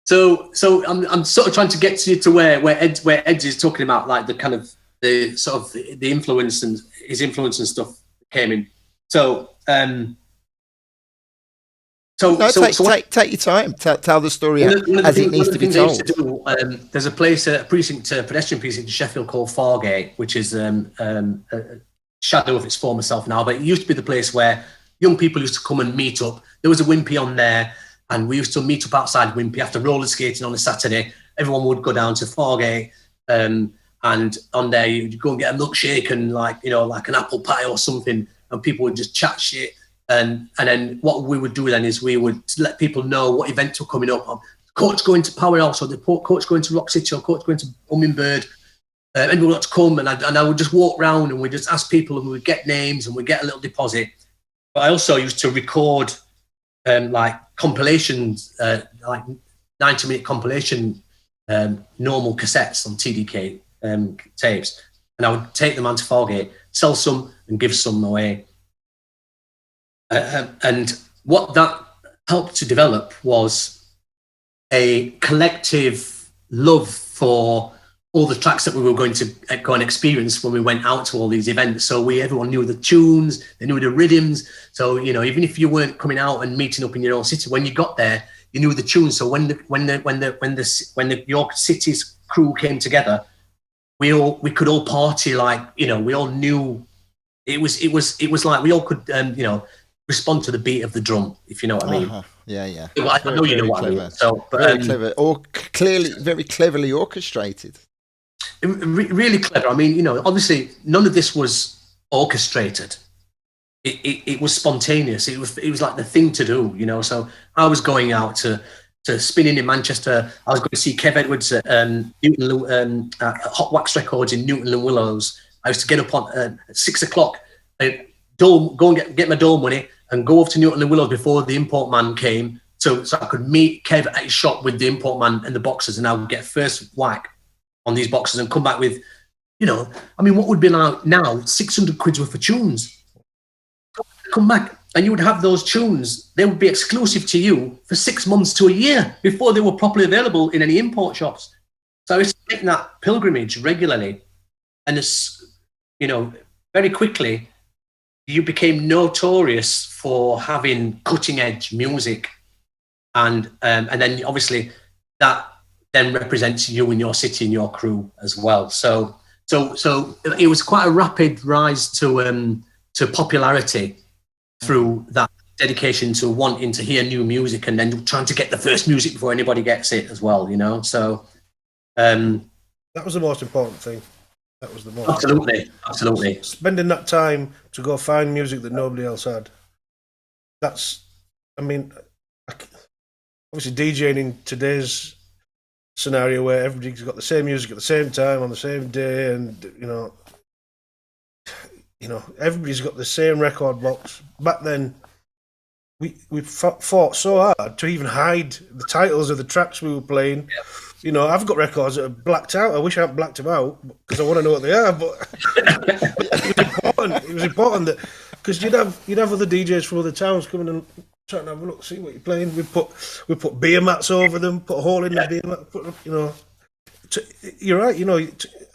[SPEAKER 3] So I'm sort of trying to get to where Edzy is talking about like the kind of the sort of the influence and his influence and stuff came in. So
[SPEAKER 1] take your time. Tell the story as it needs to be told.
[SPEAKER 3] There's a place, a pedestrian precinct in Sheffield called Fargate, which is a shadow of its former self now. But it used to be the place where young people used to come and meet up. There was a Wimpy on there, and we used to meet up outside Wimpy after roller skating on a Saturday. Everyone would go down to Fargate, and on there you'd go and get a milkshake and like an apple pie or something, and people would just chat shit. And then what we would do then is we would let people know what events were coming up. Coach going to Powerhouse, or the coach going to Rock City, or coach going to Hummingbird. Anyone got to come, and I would just walk around and we just ask people, and we would get names and we'd get a little deposit. But I also used to record like compilations, like 90-minute compilation normal cassettes on TDK tapes, and I would take them onto Fargate, sell some and give some away. And what that helped to develop was a collective love for all the tracks that we were going to go and experience when we went out to all these events. So everyone knew the tunes, they knew the rhythms. So even if you weren't coming out and meeting up in your own city, when you got there, you knew the tunes. So when the York City's crew came together, we could all party like we all knew it was like we all could respond to the beat of the drum, if you know what I mean.
[SPEAKER 1] Yeah.
[SPEAKER 3] Well, I know you know what I mean. So,
[SPEAKER 1] very clever, or clearly very cleverly orchestrated.
[SPEAKER 3] Really clever. I mean, obviously none of this was orchestrated. It was spontaneous. It was like the thing to do, So I was going out to spinning in Manchester. I was going to see Kev Edwards at Hot Wax Records in Newton and Willows. I used to get up at 6 o'clock and go and get my dome money and go off to Newton and Willows before the import man came, so I could meet Kev at his shop with the import man and the boxes, and I would get first whack on these boxes and come back with, what would be like now 600 quid's worth of tunes. Come back and you would have those tunes. They would be exclusive to you for 6 months to a year before they were properly available in any import shops. So I was making that pilgrimage regularly, and very quickly you became notorious for having cutting edge music, and then obviously that then represents you and your city and your crew as well. So it was quite a rapid rise to popularity through that dedication to wanting to hear new music and then trying to get the first music before anybody gets it as well. So
[SPEAKER 2] that was the most important thing. That was the most
[SPEAKER 3] absolutely.
[SPEAKER 2] Spending that time to go find music that nobody else had. Obviously DJing in today's scenario where everybody's got the same music at the same time on the same day, and everybody's got the same record box. Back then, we fought so hard to even hide the titles of the tracks we were playing. Yeah. I've got records that are blacked out. I wish I hadn't blacked them out because I want to know what they are. But it was important that, because you'd have other DJs from other towns coming and trying to have a look, see what you're playing. We put beer mats over them, put a hole in the beer mat. You're right.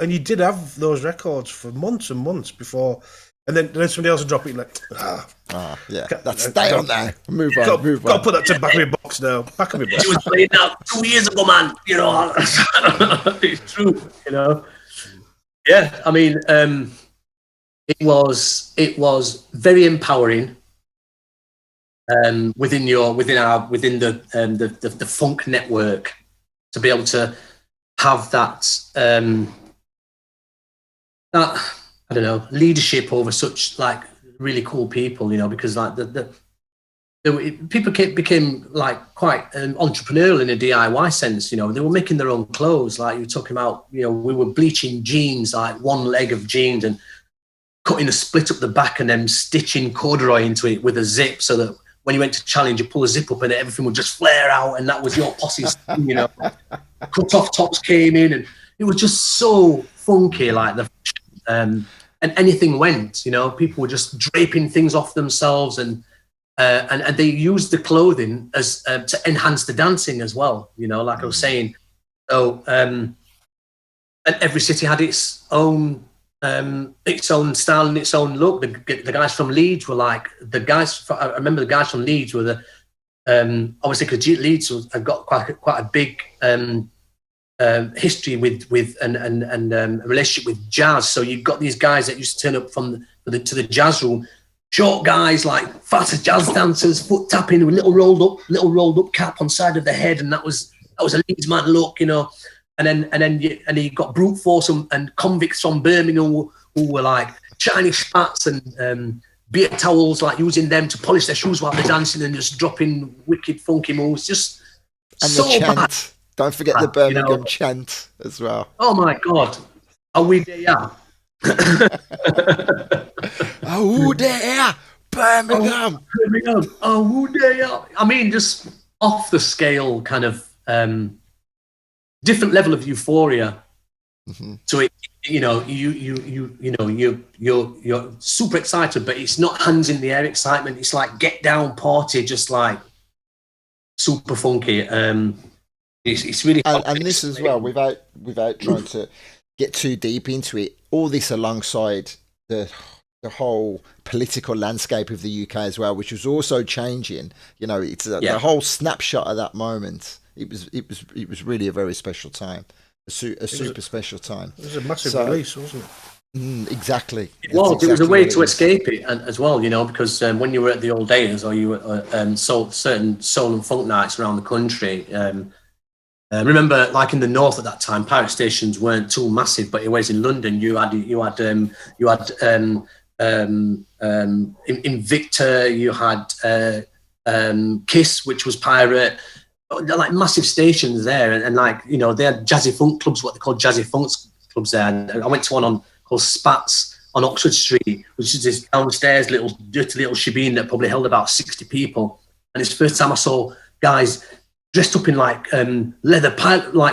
[SPEAKER 2] And you did have those records for months and months before. And then somebody else would drop it like,
[SPEAKER 1] yeah, that's stay on there. Move on.
[SPEAKER 2] Got to put that to the back of my box now. Back of my box.
[SPEAKER 3] It was playing out 2 years ago, man. It's true. Yeah. I mean, it was very empowering. Within the funk network, to be able to have that I don't know, leadership over such like really cool people, because like people became like quite entrepreneurial in a DIY sense. They were making their own clothes. Like you were talking about, we were bleaching jeans, like one leg of jeans, and cutting a split up the back and then stitching corduroy into it with a zip, so that when you went to challenge, you pull a zip up and everything would just flare out, and that was your posse's thing, Cut off tops came in, and it was just so funky, like and anything went, people were just draping things off themselves, and and they used the clothing as to enhance the dancing as well. You know, like I was saying. So, and every city had its own style and its own look. The guys from Leeds were like I remember the guys from Leeds were the obviously because Leeds have got quite a big history with and a relationship with jazz. So you've got these guys that used to turn up to the jazz room, short guys like fat jazz dancers, foot tapping with little rolled up cap on side of the head, and that was a Leeds man look, you know. And then you got brute force and convicts from Birmingham who were like shiny spats and beer towels, like using them to polish their shoes while they're dancing and just dropping wicked funky moves. Just
[SPEAKER 1] and
[SPEAKER 3] so
[SPEAKER 1] the chant.
[SPEAKER 3] bad.
[SPEAKER 1] Don't forget the Birmingham chant as well.
[SPEAKER 3] Oh my God. Are we there?
[SPEAKER 1] Oh, there, Birmingham.
[SPEAKER 3] Oh, there. I mean, just off the scale kind of different level of euphoria.
[SPEAKER 1] Mm-hmm.
[SPEAKER 3] So it, you know, you're super excited, but it's not hands in the air excitement. It's like get down party, just like super funky. It's really
[SPEAKER 1] and this as well, without trying to get too deep into it. All this alongside the whole political landscape of the UK as well, which was also changing. You know, it's the whole snapshot of that moment. It was really a very special time, a super special time.
[SPEAKER 2] It was a massive release, wasn't it?
[SPEAKER 1] Exactly.
[SPEAKER 3] It was a way to escape it as well, you know, because when you were at the old days or you were certain soul and funk nights around the country. Remember, like in the north at that time, pirate stations weren't too massive, but whereas in London you had Invicta, you had Kiss, which was pirate. Like massive stations there, and like, you know, they had jazzy funk clubs, what they called jazzy funk clubs there. And I went to one called Spats on Oxford Street, which is this downstairs dirty little shebeen that probably held about 60 people. And it's the first time I saw guys dressed up in like leather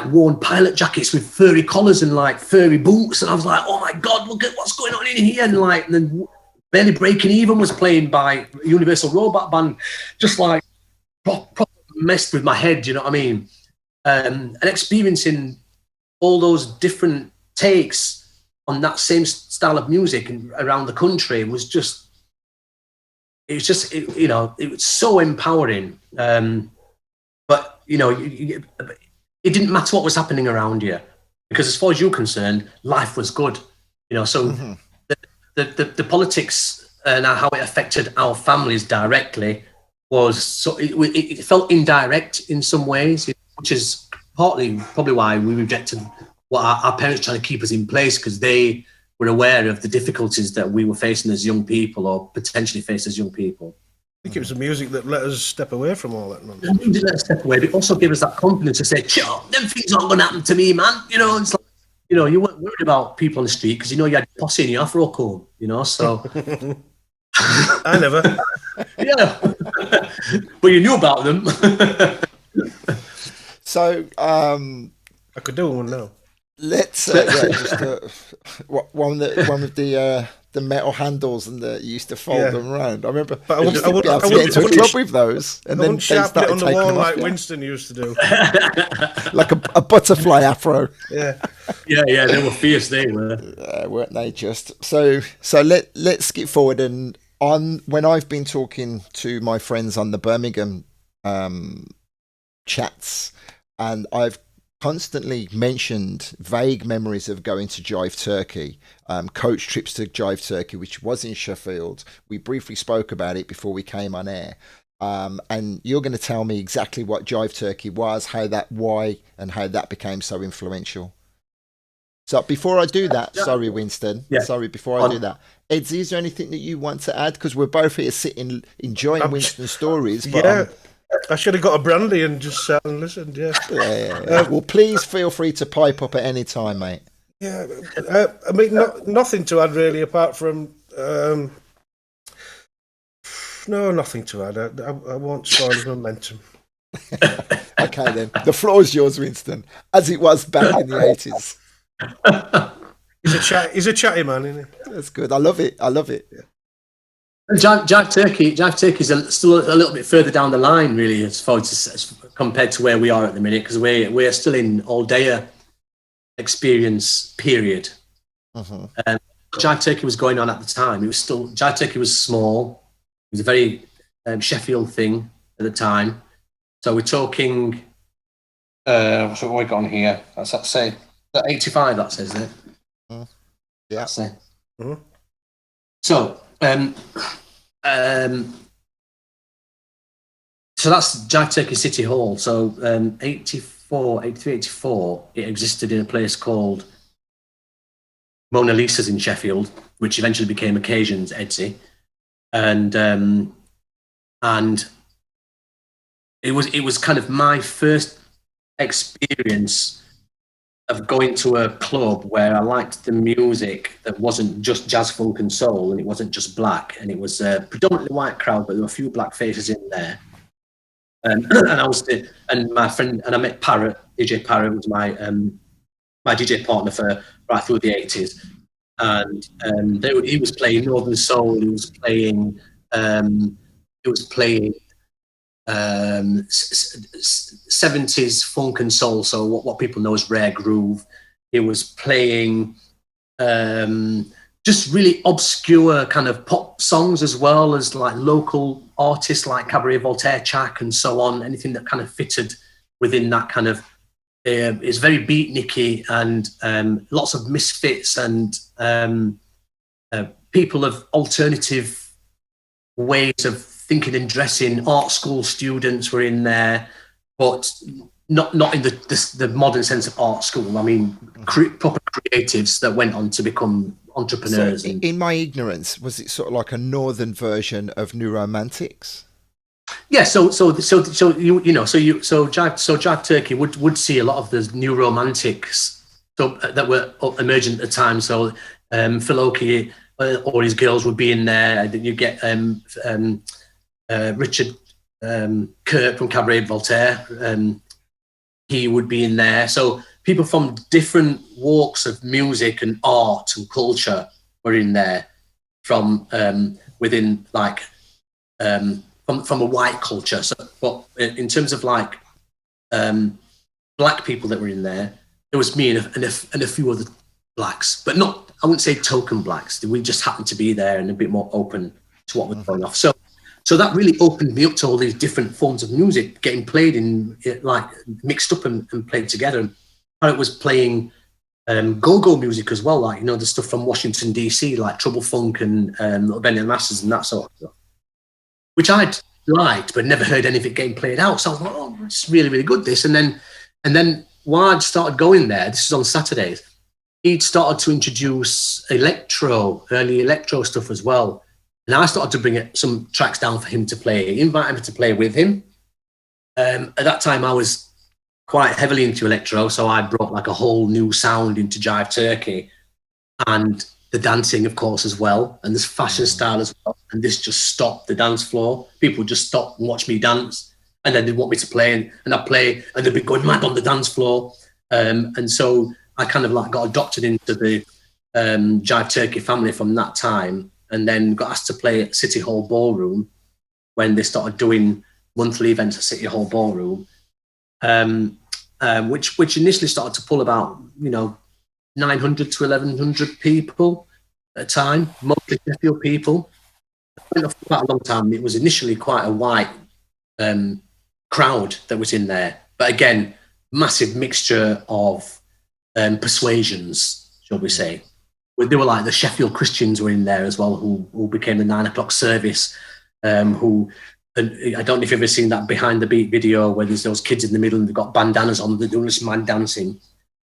[SPEAKER 3] worn pilot jackets with furry collars and like furry boots. And I was like, oh my God, look at what's going on in here. And like, and then Barely Breaking Even was playing by Universal Robot Band, just like proper messed with my head, you know what I mean? And experiencing all those different takes on that same style of music around the country was just, it was so empowering. But, you know, it didn't matter what was happening around you, because as far as you're concerned, life was good, you know. So the politics and how it affected our families directly was, so it felt indirect in some ways, which is partly probably why we rejected what our parents trying to keep us in place, because they were aware of the difficulties that we were facing as young people, or potentially faced as young people.
[SPEAKER 2] I think it was the music that let us step away from all that nonsense.
[SPEAKER 3] The music let us step away, but also gave us that confidence to say, "Sure, them things aren't going to happen to me, man." You know, it's like, you know, you weren't worried about people on the street because you know you had your posse in your afro comb, you know. So
[SPEAKER 2] I never.
[SPEAKER 3] Yeah, but you knew about them.
[SPEAKER 1] So
[SPEAKER 2] I could do one now.
[SPEAKER 1] Let's one with the metal handles and you used to fold them around. I remember.
[SPEAKER 2] But I wouldn't
[SPEAKER 1] get into a club with those, and then they
[SPEAKER 2] sharpen it
[SPEAKER 1] started
[SPEAKER 2] on the
[SPEAKER 1] taking
[SPEAKER 2] wall
[SPEAKER 1] them
[SPEAKER 2] like
[SPEAKER 1] off,
[SPEAKER 2] Winston used to do.
[SPEAKER 1] like a butterfly afro.
[SPEAKER 2] Yeah,
[SPEAKER 3] they were fierce. They were,
[SPEAKER 1] weren't they? Just so let's skip forward, and on when I've been talking to my friends on the Birmingham chats, and I've constantly mentioned vague memories of going to Jive Turkey, coach trips to Jive Turkey, which was in Sheffield. We briefly spoke about it before we came on air. And you're going to tell me exactly what Jive Turkey was, why and how that became so influential. So before I do that, sorry, Winston.
[SPEAKER 3] Yeah.
[SPEAKER 1] Sorry, before I do that, Edzy, is there anything that you want to add? Because we're both here sitting, enjoying Winston's stories. But
[SPEAKER 2] I should have got a brandy and just sat and listened. Yeah.
[SPEAKER 1] Well, please feel free to pipe up at any time, mate.
[SPEAKER 2] Yeah. I mean, nothing to add really, apart from no, nothing to add. I won't spoil his momentum.
[SPEAKER 1] Okay, then the floor's yours, Winston, as it was back in the 80s.
[SPEAKER 2] He's a chatty man, isn't he?
[SPEAKER 1] That's good. I love it. Yeah.
[SPEAKER 3] Jive Turkey is still a little bit further down the line, really, as far as compared to where we are at the minute, because we're still in all day experience period. Jive Turkey was going on at the time. It was still Jive Turkey was small. It was a very Sheffield thing at the time. So we're talking. What have we got on here? That's that say that 85. That says it.
[SPEAKER 1] Yeah.
[SPEAKER 3] So. So that's Jive Turkey City Hall. So 84, 83, 84, it existed in a place called Mona Lisa's in Sheffield, which eventually became Occasion's Edzy. And it was kind of my first experience of going to a club where I liked the music that wasn't just jazz, funk, and soul, and it wasn't just black, and it was a predominantly white crowd, but there were a few black faces in there. And my friend, and I met Parrot, DJ Parrot was my DJ partner for right through the 80s, and he was playing Northern Soul, he was playing 70s funk and soul, so what people know as rare groove. He was playing just really obscure kind of pop songs, as well as like local artists like Cabaret Voltaire, Chak, and so on. Anything that kind of fitted within that kind of it's very beatniky, and lots of misfits and people of alternative ways of thinking and dressing. Art school students were in there, but not in the modern sense of art school. I mean, proper creatives that went on to become entrepreneurs.
[SPEAKER 1] So, in my ignorance, was it sort of like a northern version of New Romantics?
[SPEAKER 3] Yeah, so Jive Turkey would see a lot of the new romantics that were emergent at the time. So Phil Oakey or his girls would be in there. You get Richard Kurt from Cabaret Voltaire. He would be in there. So people from different walks of music and art and culture were in there from within like from a white culture. So, but in terms of like black people that were in there, there was me and a few other blacks, but not, I wouldn't say token blacks. We just happened to be there and a bit more open to what was going off. So that really opened me up to all these different forms of music getting played in, like mixed up and played together. And it was playing go-go music as well, like, you know, the stuff from Washington DC, like Trouble Funk and Little Benny and the Masters and that sort of stuff, which I'd liked but never heard any of it getting played out. So I was like, oh, it's really, really good, this. And then while I'd started going there, this is on Saturdays, he'd started to introduce early electro stuff as well. And I started to bring some tracks down for him to play, invite him to play with him. At that time, I was quite heavily into electro, so I brought like a whole new sound into Jive Turkey, and the dancing, of course, as well, and this fashion style as well. And this just stopped the dance floor. People just stopped and watch me dance, and then they'd want me to play, and I'd play, and they'd be going mad on the dance floor. And so I kind of like got adopted into the Jive Turkey family from that time, and then got asked to play at City Hall Ballroom when they started doing monthly events at City Hall Ballroom, which initially started to pull about, 900 to 1,100 people at a time, mostly Sheffield people. It went off for quite a long time. It was initially quite a white crowd that was in there, but again, massive mixture of persuasions, shall we say. They were like the Sheffield Christians were in there as well, who became the 9 o'clock service. And I don't know if you've ever seen that Behind the Beat video where there's those kids in the middle and they've got bandanas on, they're doing this mad dancing.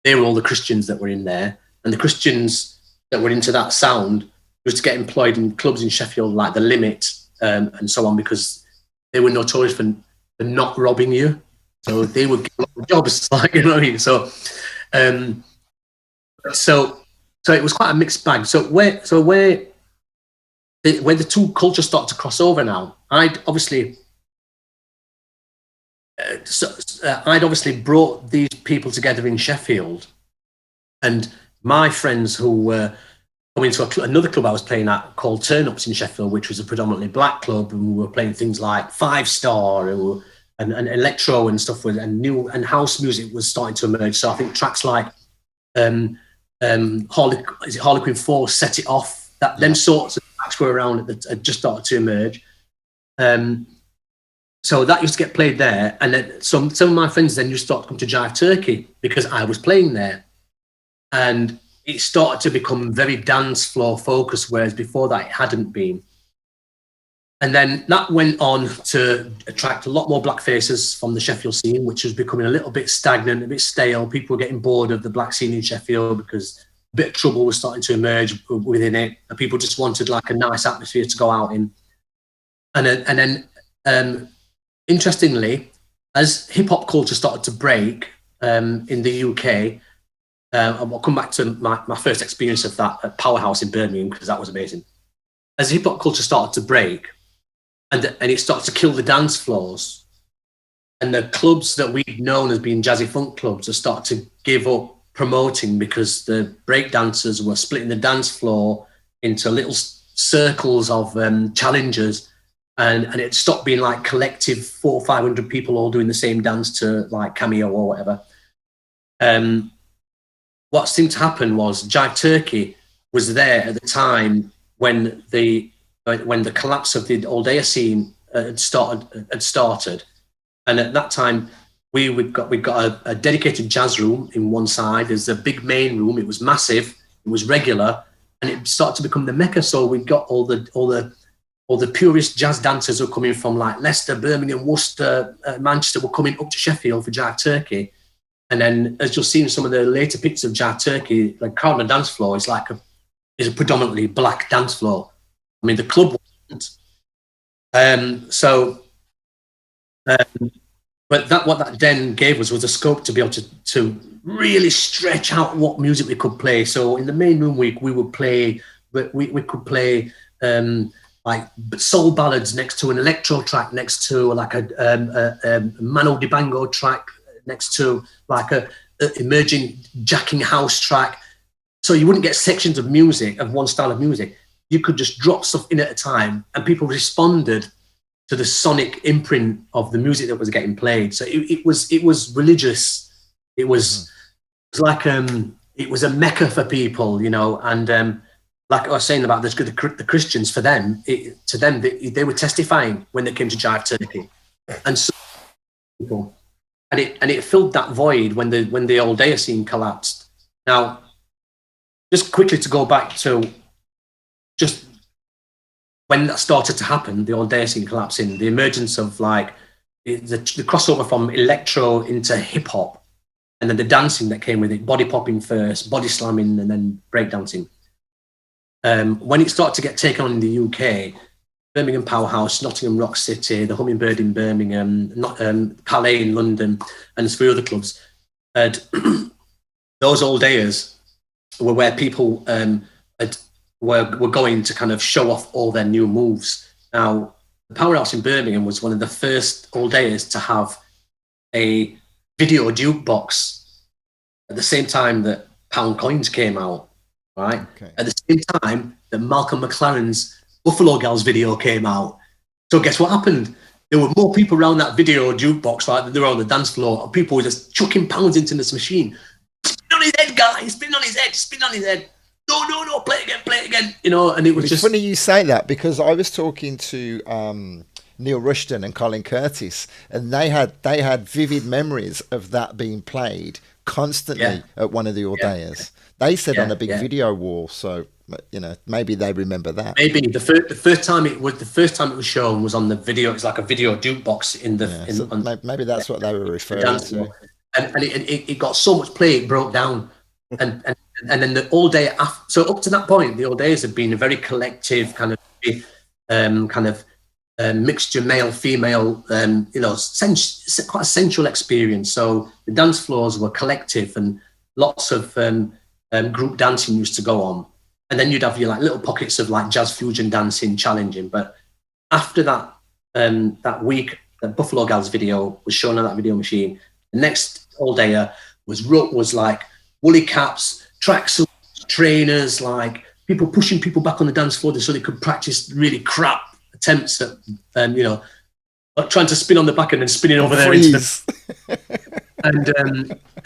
[SPEAKER 3] They were all the Christians that were in there. And the Christians that were into that sound used to get employed in clubs in Sheffield like The Limit and so on, because they were notorious for not robbing you. So they would get jobs, like, you know what I mean? So it was quite a mixed bag. So where the two cultures start to cross over now, I'd obviously brought these people together in Sheffield, and my friends who were coming to another club I was playing at called Turn Ups in Sheffield, which was a predominantly black club, and we were playing things like Five Star and electro and stuff, and house music was starting to emerge. So I think tracks like Harlequin 4, Set It Off, them sorts of tracks were around that had just started to emerge. So that used to get played there, and then some of my friends then used to start to come to Jive Turkey because I was playing there, and it started to become very dance floor focused, whereas before that it hadn't been. And then that went on to attract a lot more black faces from the Sheffield scene, which was becoming a little bit stagnant, a bit stale. People were getting bored of the black scene in Sheffield because a bit of trouble was starting to emerge within it, and people just wanted like a nice atmosphere to go out in. And then interestingly, as hip hop culture started to break in the UK, I'll come back to my first experience of that at Powerhouse in Birmingham, because that was amazing. As hip hop culture started to break, and it started to kill the dance floors, and the clubs that we'd known as being jazzy funk clubs have started to give up promoting because the break dancers were splitting the dance floor into little circles of challengers, and it stopped being like collective 400 or 500 people all doing the same dance to like Cameo or whatever. What seemed to happen was Jive Turkey was there at the time when the collapse of the all-dayer scene had started, and at that time we got a dedicated jazz room in one side. There's a big main room. It was massive. It was regular, and it started to become the mecca. So we got all the purest jazz dancers who were coming from like Leicester, Birmingham, Worcester, Manchester were coming up to Sheffield for Jive Turkey. And then, as you'll see in some of the later pictures of Jive Turkey, like crowd on the dance floor is a predominantly black dance floor. I mean, the club wasn't. But what that then gave us was a scope to be able to really stretch out what music we could play. So in the main room, we would play. We could play like soul ballads next to an electro track, next to like a Mano Dibango track, next to like a emerging jacking house track. So you wouldn't get sections of music, of one style of music. You could just drop stuff in at a time, and people responded to the sonic imprint of the music that was getting played. So it was religious. It was like it was a mecca for people, you know. And like I was saying about the Christians, for them, they were testifying when they came to Jive Turkey, and so people. And it filled that void when the all-dayer scene collapsed. Now, just quickly to go back to just when that started to happen, the all-dayer scene collapsing, the emergence of like the crossover from electro into hip-hop, and then the dancing that came with it, body popping first, body slamming, and then breakdancing. When it started to get taken on in the UK, Birmingham Powerhouse, Nottingham Rock City, the Hummingbird in Birmingham, Palais in London, and a few other clubs. And those all-dayers were where people were going to kind of show off all their new moves. Now, the Powerhouse in Birmingham was one of the first all-dayers to have a video jukebox at the same time that Pound Coins came out, right? Okay. At the same time that Malcolm McLaren's Buffalo Gals video came out. So guess what happened? There were more people around that video jukebox, right, than there were on the dance floor. And people were just chucking pounds into this machine. Spin on his head, guys! Spin on his head! Spin on his head! No! Play it again! You know, and it was just
[SPEAKER 1] funny you say that, because I was talking to Neil Rushton and Colin Curtis, and they had vivid memories of that being played constantly at one of the all-dayers. They said on a big video wall, so. You know, maybe they remember that.
[SPEAKER 3] Maybe the first time it was shown was on the video. It's like a video jukebox in the.
[SPEAKER 1] Maybe that's what they were referring to.
[SPEAKER 3] And it got so much play it broke down, and then the all day. So up to that point, the all days have been a very collective kind of mixture, male female. You know, quite a sensual experience. So the dance floors were collective, and lots of group dancing used to go on. And then you'd have your like little pockets of like jazz fusion dancing, challenging. But after that, that week, the Buffalo Gals video was shown on that video machine. The next all-dayer was like woolly caps, tracksuits, trainers, like people pushing people back on the dance floor so they could practice really crap attempts at, you know, like trying to spin on the back and then spinning over there into the,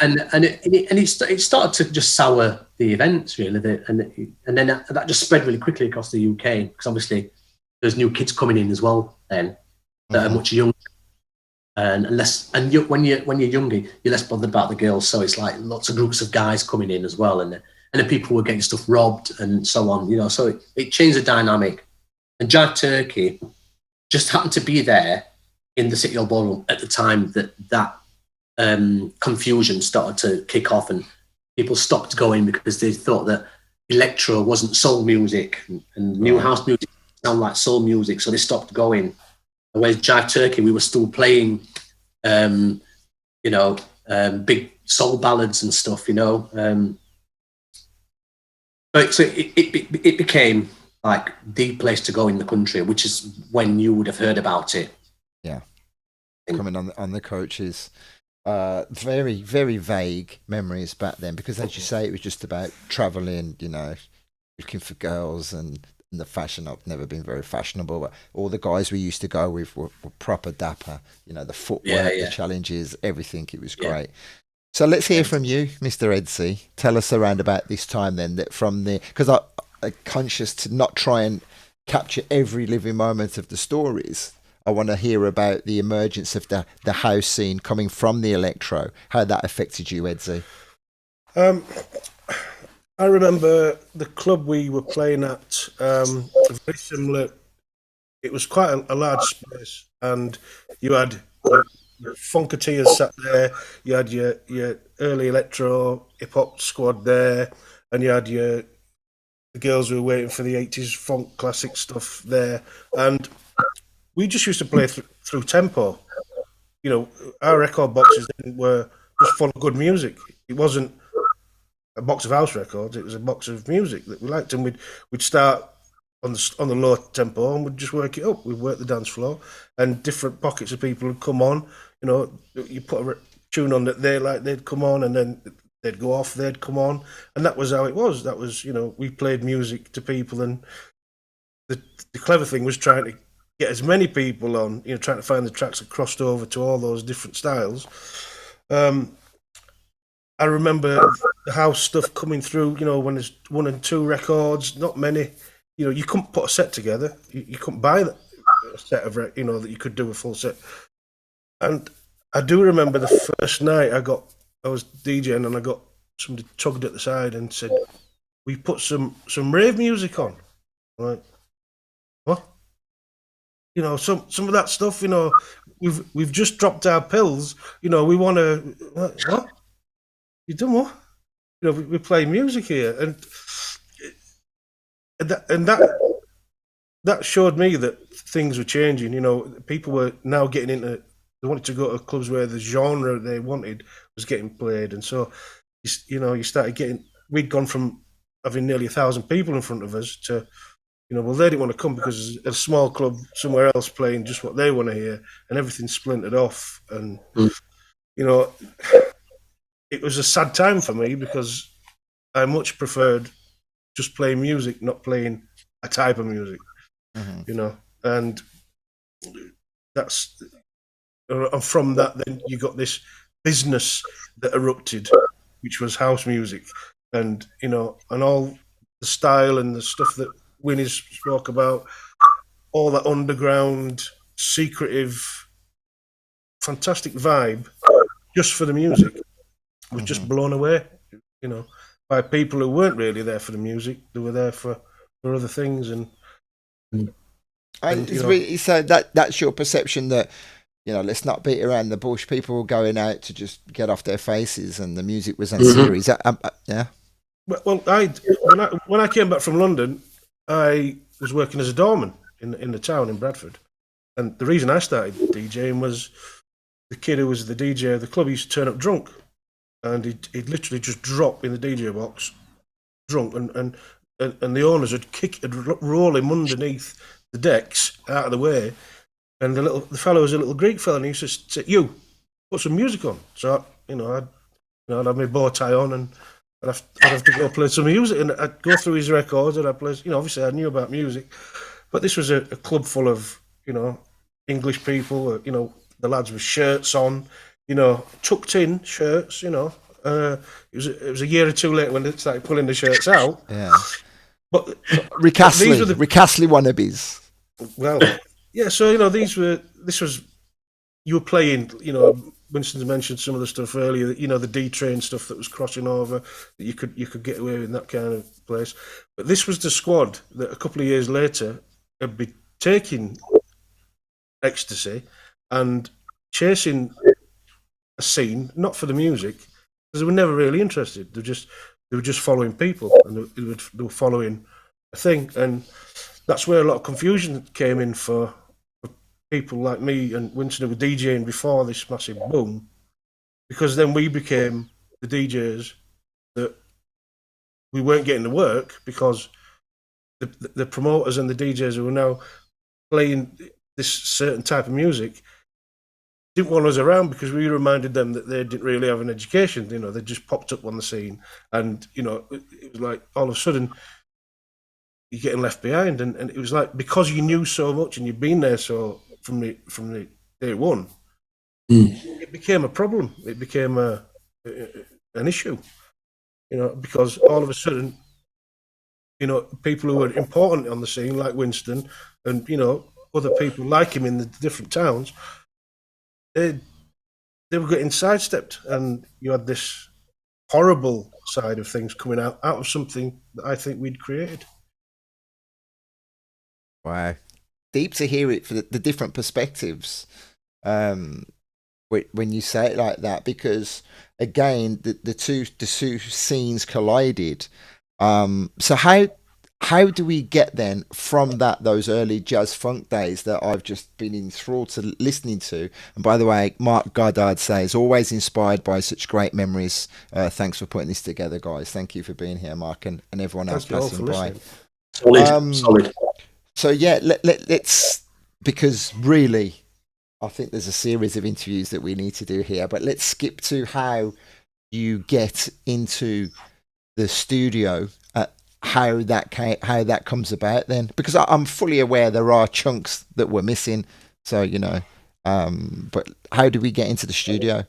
[SPEAKER 3] and it started to just sour the events really, and then that just spread really quickly across the UK because obviously there's new kids coming in as well then that are much younger. And when you're younger, you're less bothered about the girls. So it's like lots of groups of guys coming in as well, and the people were getting stuff robbed and so on. You know, so it changed the dynamic. And Jive Turkey just happened to be there in the City Hall Ballroom at the time that confusion started to kick off, and people stopped going because they thought that electro wasn't soul music and new house music sounded like soul music, so they stopped going. Whereas Jive Turkey, we were still playing, big soul ballads and stuff, you know. But so it became like the place to go in the country, which is when you would have heard about it.
[SPEAKER 1] Yeah, coming on the coaches. Very, very vague memories back then because, as you say, it was just about traveling, you know, looking for girls and the fashion. I've never been very fashionable, but all the guys we used to go with were proper dapper. You know, the footwork, the challenges, everything. It was great. So let's hear from you, Mr. Edzy. Tell us around about this time then, that from the, because I'm conscious to not try and capture every living moment of the stories. I want to hear about the emergence of the house scene coming from the electro, how that affected you, Edzy.
[SPEAKER 2] I remember the club we were playing at, very similar. It was quite a large space, and you had your funketeers sat there, you had your early electro hip-hop squad there, and you had the girls who were waiting for the 80s funk classic stuff there, and we just used to play through tempo. You know, our record boxes were just full of good music. It wasn't a box of house records; it was a box of music that we liked, and we'd start on the low tempo and we'd just work it up. We'd work the dance floor, and different pockets of people would come on. You know, you put a tune on that they like, they'd come on, and then they'd go off, they'd come on, and that was how it was. That was, you know, we played music to people, and the clever thing was trying to get as many people on, you know, trying to find the tracks that crossed over to all those different styles. I remember the house stuff coming through, you know, when there's 1 and 2 records, not many, you know, you couldn't put a set together. You couldn't buy a set of, you know, that you could do a full set. And I do remember the first night I was DJing and I got somebody tugged at the side and said, "We put some rave music on." I'm like, what? You know, some of that stuff, you know, we've just dropped our pills, you know, we want to, what? You done what? You know, we play music here, and that showed me that things were changing. You know, people were now getting into, they wanted to go to clubs where the genre they wanted was getting played, and so you started getting. We'd gone from having nearly 1,000 people in front of us to, you know, well, they didn't want to come because there's a small club somewhere else playing just what they want to hear, and everything splintered off. And, you know, it was a sad time for me because I much preferred just playing music, not playing a type of music, you know. And and from that, then you got this business that erupted, which was house music. And, you know, and all the style and the stuff that Winnie spoke about, all that underground, secretive, fantastic vibe, just for the music, was just blown away, you know, by people who weren't really there for the music. They were there for other things. And
[SPEAKER 1] so that's your perception that, you know, let's not beat around the bush. People were going out to just get off their faces, and the music was unserious. Yeah.
[SPEAKER 2] Well, when I came back from London, I was working as a doorman in the town in Bradford, and the reason I started DJing was the kid who was the DJ of the club used to turn up drunk, and he'd literally just drop in the DJ box, drunk, and the owners would roll him underneath the decks out of the way, and the fellow was a little Greek fellow, and he used to say, "You, put some music on." So I'd have my bow tie on, and I'd have to go play some music, and I'd go through his records, and I'd play. Obviously I knew about music, but this was a club full of English people. The lads with shirts on, tucked in shirts. It was a year or two later when they started pulling the shirts out.
[SPEAKER 1] Yeah.
[SPEAKER 2] But
[SPEAKER 1] Rick Astley wannabes.
[SPEAKER 2] Well, yeah. So this was, you were playing. Winston's mentioned some of the stuff earlier. The D train stuff that was crossing over, that you could get away with in that kind of place. But this was the squad that a couple of years later had been taking ecstasy and chasing a scene, not for the music, because they were never really interested. They were just following people, and they were following a thing, and that's where a lot of confusion came in for people like me and Winston, who were DJing before this massive boom, because then we became the DJs that we weren't getting the work, because the promoters and the DJs who were now playing this certain type of music didn't want us around, because we reminded them that they didn't really have an education. They just popped up on the scene, and it was like all of a sudden you're getting left behind, and it was like, because you knew so much and you'd been there so from the day one, it became a problem. It became an issue, because all of a sudden, people who were important on the scene, like Winston, and other people like him in the different towns, they were getting sidestepped, and you had this horrible side of things coming out of something that I think we'd created.
[SPEAKER 1] Wow. Deep to hear it for the different perspectives when you say it like that, because again the two scenes collided. So how do we get then from those early jazz funk days that I've just been enthralled to listening to? And by the way, Mark Goddard says, always inspired by such great memories. Thanks for putting this together, guys. Thank you for being here, Mark, and everyone else passing by.
[SPEAKER 3] Solid.
[SPEAKER 1] So yeah, let's, because really, I think there's a series of interviews that we need to do here, but let's skip to how you get into the studio, how that comes about then, because I'm fully aware there are chunks that were missing. So but how do we get into the studio?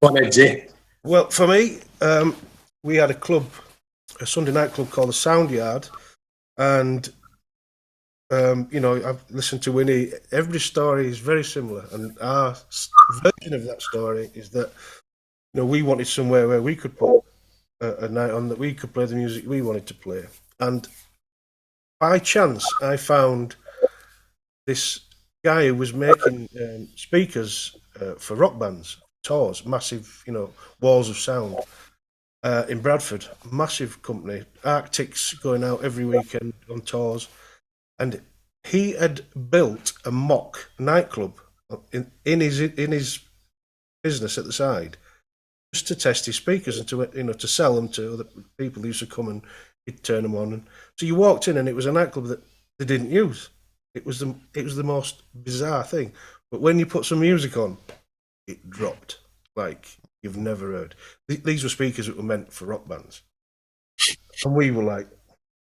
[SPEAKER 2] Well, for me, we had a Sunday night club called the Sound Yard, and I've listened to Winnie. Every story is very similar, and our version of that story is that we wanted somewhere where we could put a night on, that we could play the music we wanted to play. And by chance, I found this guy who was making speakers for rock bands, tours, massive, walls of sound in Bradford, massive company, Arctic's going out every weekend on tours. And he had built a mock nightclub in his business at the side, just to test his speakers and to sell them to other people who used to come, and he'd turn them on. And so you walked in, and it was a nightclub that they didn't use. It was the most bizarre thing. But when you put some music on, it dropped like you've never heard. These were speakers that were meant for rock bands, and we were like,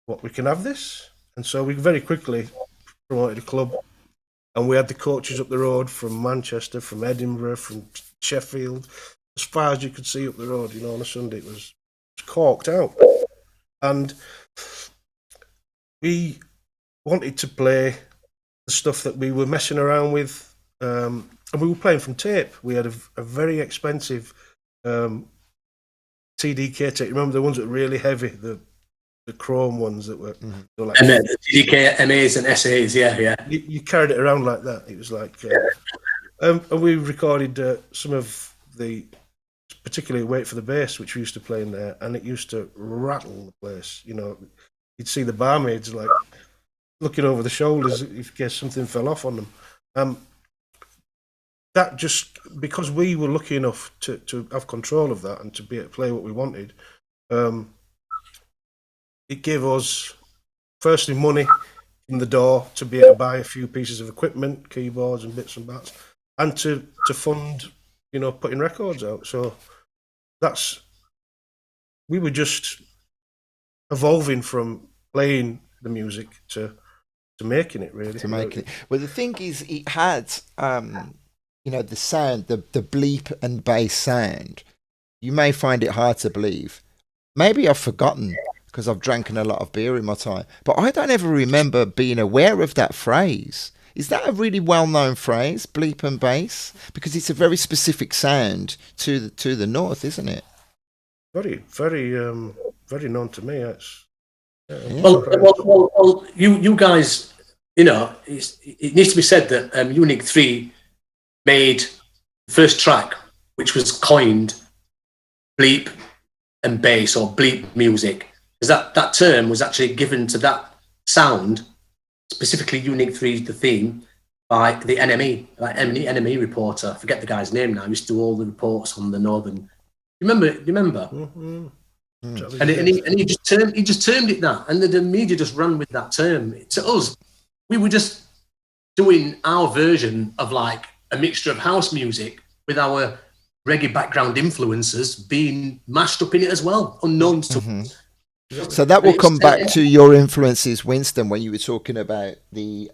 [SPEAKER 2] "What? We can have this?" And so we very quickly promoted a club, and we had the coaches up the road from Manchester, from Edinburgh, from Sheffield, as far as you could see up the road. On a Sunday, it was corked out, and we wanted to play the stuff that we were messing around with, and we were playing from tape. We had a very expensive TDK tape. Remember the ones that were really heavy, the chrome ones that were, they were like
[SPEAKER 3] TDK MAs and SAs, yeah.
[SPEAKER 2] You carried it around like that. It was like, and we recorded some of the, particularly Wait for the Bass, which we used to play in there, and it used to rattle the place. You'd see the barmaids like looking over the shoulders in case something fell off on them. That just, because we were lucky enough to have control of that and to be able to play what we wanted, it gave us, firstly, money in the door to be able to buy a few pieces of equipment, keyboards and bits and bats, and to fund, putting records out. So that's we were just evolving from playing the music to making it, really.
[SPEAKER 1] To make it. Well, the thing is, it had, the sound, the bleep and bass sound. You may find it hard to believe. Maybe I've forgotten because I've drank a lot of beer in my time, but I don't ever remember being aware of that phrase. Is that a really well-known phrase, bleep and bass? Because it's a very specific sound to the north, isn't it?
[SPEAKER 2] Very, very, very known to me. It's,
[SPEAKER 3] Well, you guys, it needs to be said that Unique 3 made the first track, which was coined bleep and bass, or bleep music, because that term was actually given to that sound, specifically Unique 3, the theme, by the NME reporter. I forget the guy's name now. He used to do all the reports on the northern. You remember?
[SPEAKER 2] mm-hmm.
[SPEAKER 3] And he just termed it that, and the media just ran with that term. To us, we were just doing our version of like a mixture of house music with our reggae background influences being mashed up in it as well, unknown to us.
[SPEAKER 1] So that will come back to your influences, Winston, when you were talking about the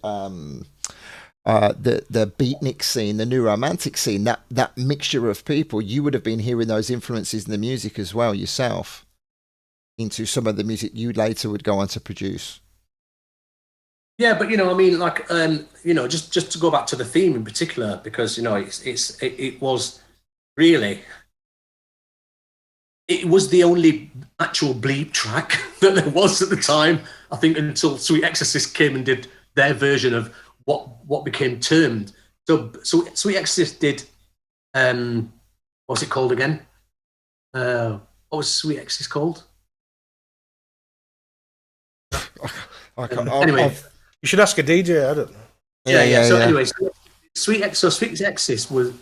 [SPEAKER 1] beatnik scene, the new romantic scene, that mixture of people. You would have been hearing those influences in the music as well yourself, into some of the music you later would go on to produce.
[SPEAKER 3] Yeah, but just to go back to the theme in particular, because it was really, it was the only actual bleep track that there was at the time, I think, until Sweet Exorcist came and did their version of what became termed. So Sweet Exorcist did, what's it called again? What was Sweet Exorcist called? Anyway,
[SPEAKER 2] you should ask a DJ. I don't know.
[SPEAKER 3] Yeah. Anyway, Sweet Exorcist was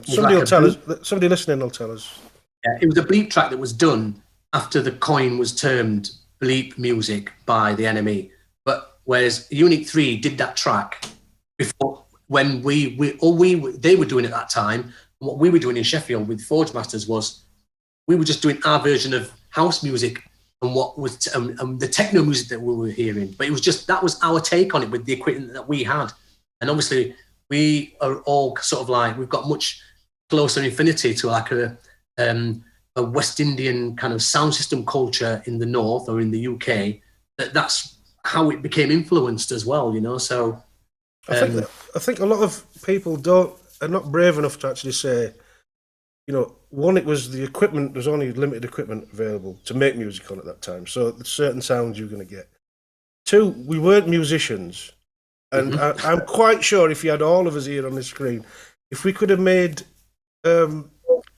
[SPEAKER 2] somebody will tell us. Somebody listening will tell us.
[SPEAKER 3] Yeah, it was a bleep track that was done after the coin was termed bleep music by the NME. But whereas Unique 3 did that track before, when they were doing it at that time, and what we were doing in Sheffield with Forgemasters was we were just doing our version of house music and what was the techno music that we were hearing. But it was just, that was our take on it with the equipment that we had. And obviously we are all sort of like, we've got much closer infinity to like a West Indian kind of sound system culture in the north or in the UK. That's how it became influenced as well, So
[SPEAKER 2] I think a lot of people are not brave enough to actually say, one, it was the equipment. There's only limited equipment available to make music on at that time, so there's certain sounds you're going to get. Two, we weren't musicians, and I'm quite sure if you had all of us here on the screen, if we could have made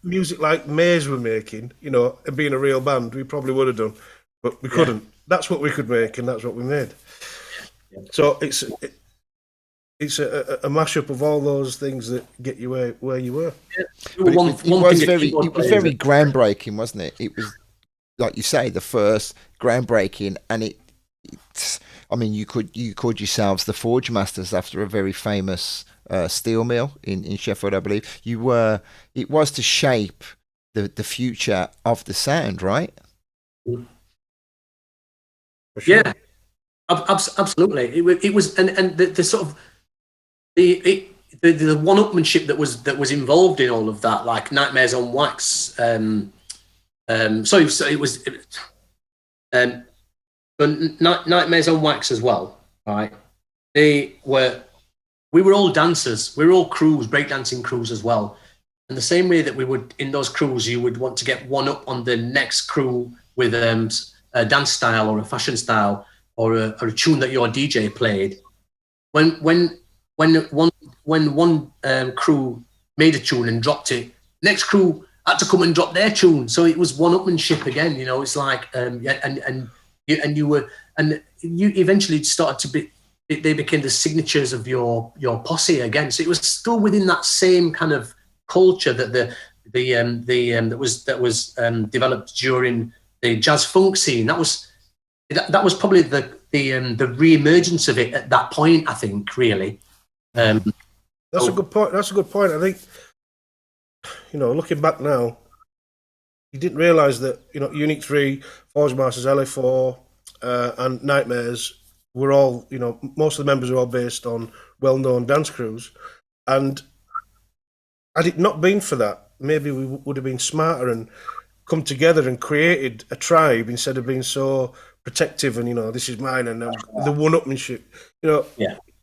[SPEAKER 2] music like Maze were making, and being a real band, we probably would have done, but we couldn't. That's what we could make, and that's what we made. So it's a mashup of all those things that get you where you were.
[SPEAKER 1] It was very groundbreaking, wasn't it? It was, like you say, the first groundbreaking, and you called yourselves the Forgemasters after a very famous steel mill in Sheffield, I believe. It was to shape the future of the sound, right?
[SPEAKER 2] Sure.
[SPEAKER 3] Yeah, absolutely. It was, and the sort of the one-upmanship that was involved in all of that, like Nightmares on Wax. So it was Nightmares on Wax as well, right? We were all dancers. We were all crews, breakdancing crews as well. And the same way that we would, in those crews, you would want to get one up on the next crew with a dance style or a fashion style or a tune that your DJ played. When one crew made a tune and dropped it, next crew had to come and drop their tune. So it was one-upmanship again. It's like and you eventually started to be. They became the signatures of your posse again. So it was still within that same kind of culture that that was developed during the jazz funk scene. That was probably the re-emergence of it at that point, I think, really.
[SPEAKER 2] That's a good point. I think, looking back now, he didn't realise that, you know, Unit 3, Forgemasters, LA4, and Nightmares were all, you know, most of the members are all based on well-known dance crews. And had it not been for that, maybe we would have been smarter and come together and created a tribe instead of being so protective and, you know, this is mine and the one-upmanship. You know,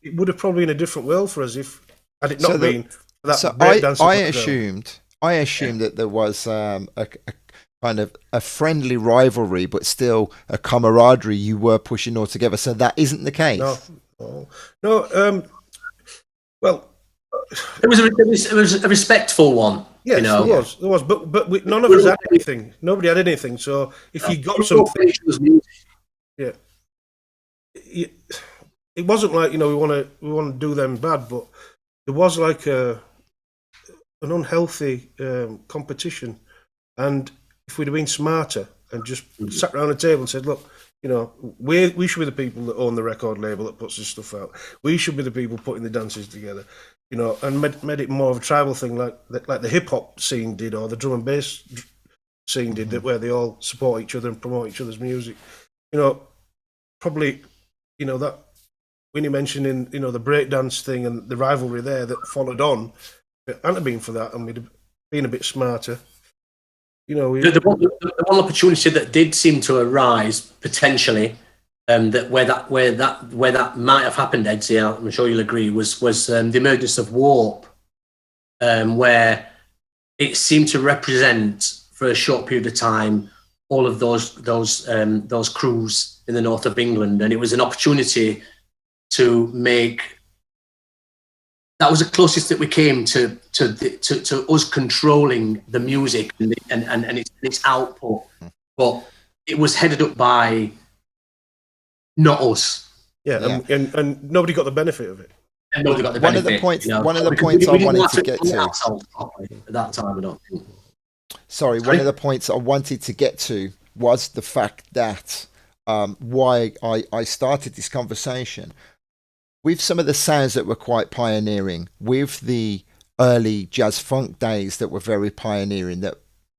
[SPEAKER 2] it would have probably been a different world for us if had it not been for that breakdancing.
[SPEAKER 1] I assumed that there was a kind of a friendly rivalry, but still a camaraderie you were pushing all together. So that isn't the case.
[SPEAKER 2] No. Well,
[SPEAKER 3] it was a respectful one.
[SPEAKER 2] Yes,
[SPEAKER 3] you know?
[SPEAKER 2] there was, but none of us had anything. Nobody had anything. So if you got something, it wasn't like, you know, we want to do them bad, but there was like an unhealthy competition. And if we'd have been smarter and just sat around the table and said, look, you know, we should be the people that own the record label that puts this stuff out. We should be the people putting the dances together, you know, and made it more of a tribal thing, like the hip hop scene did, or the drum and bass scene did, where they all support each other and promote each other's music. You know, probably, you know, that when you mentioned, you know, the breakdance thing and the rivalry there that followed on, if it hadn't been for that and we'd have been a bit smarter. You know,
[SPEAKER 3] the one opportunity that did seem to arise potentially, that where that might have happened, Edzy, I'm sure you'll agree, was the emergence of Warp, where it seemed to represent for a short period of time all of those crews in the north of England, and it was an opportunity to make. That was the closest that we came to us controlling the music and its output, but it was headed up by not us.
[SPEAKER 2] Yeah. And nobody got the benefit of it.
[SPEAKER 3] And nobody got the benefit.
[SPEAKER 1] One of the points I wanted to get to
[SPEAKER 3] at that time, I don't think.
[SPEAKER 1] Sorry, one of the points I wanted to get to was the fact that why I started this conversation. With some of the sounds that were quite pioneering, with the early jazz funk days that were very pioneering, that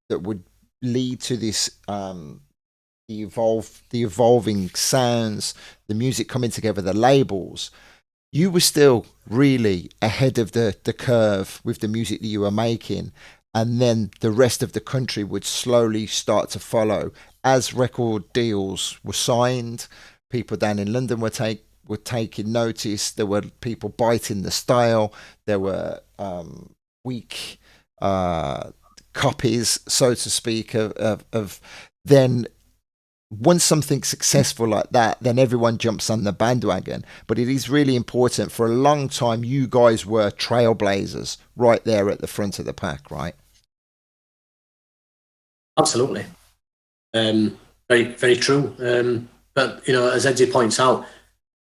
[SPEAKER 1] would lead to this the evolving sounds, the music coming together, the labels, you were still really ahead of the curve with the music that you were making, and then the rest of the country would slowly start to follow as record deals were signed. People down in London were taking notice. There were people biting the style. There were weak copies, so to speak, of then. Once something's successful like that, then everyone jumps on the bandwagon. But it is really important. For a long time, you guys were trailblazers right there at the front of the pack, right?
[SPEAKER 3] Absolutely. Very, very true. But, you know, as Edzy points out,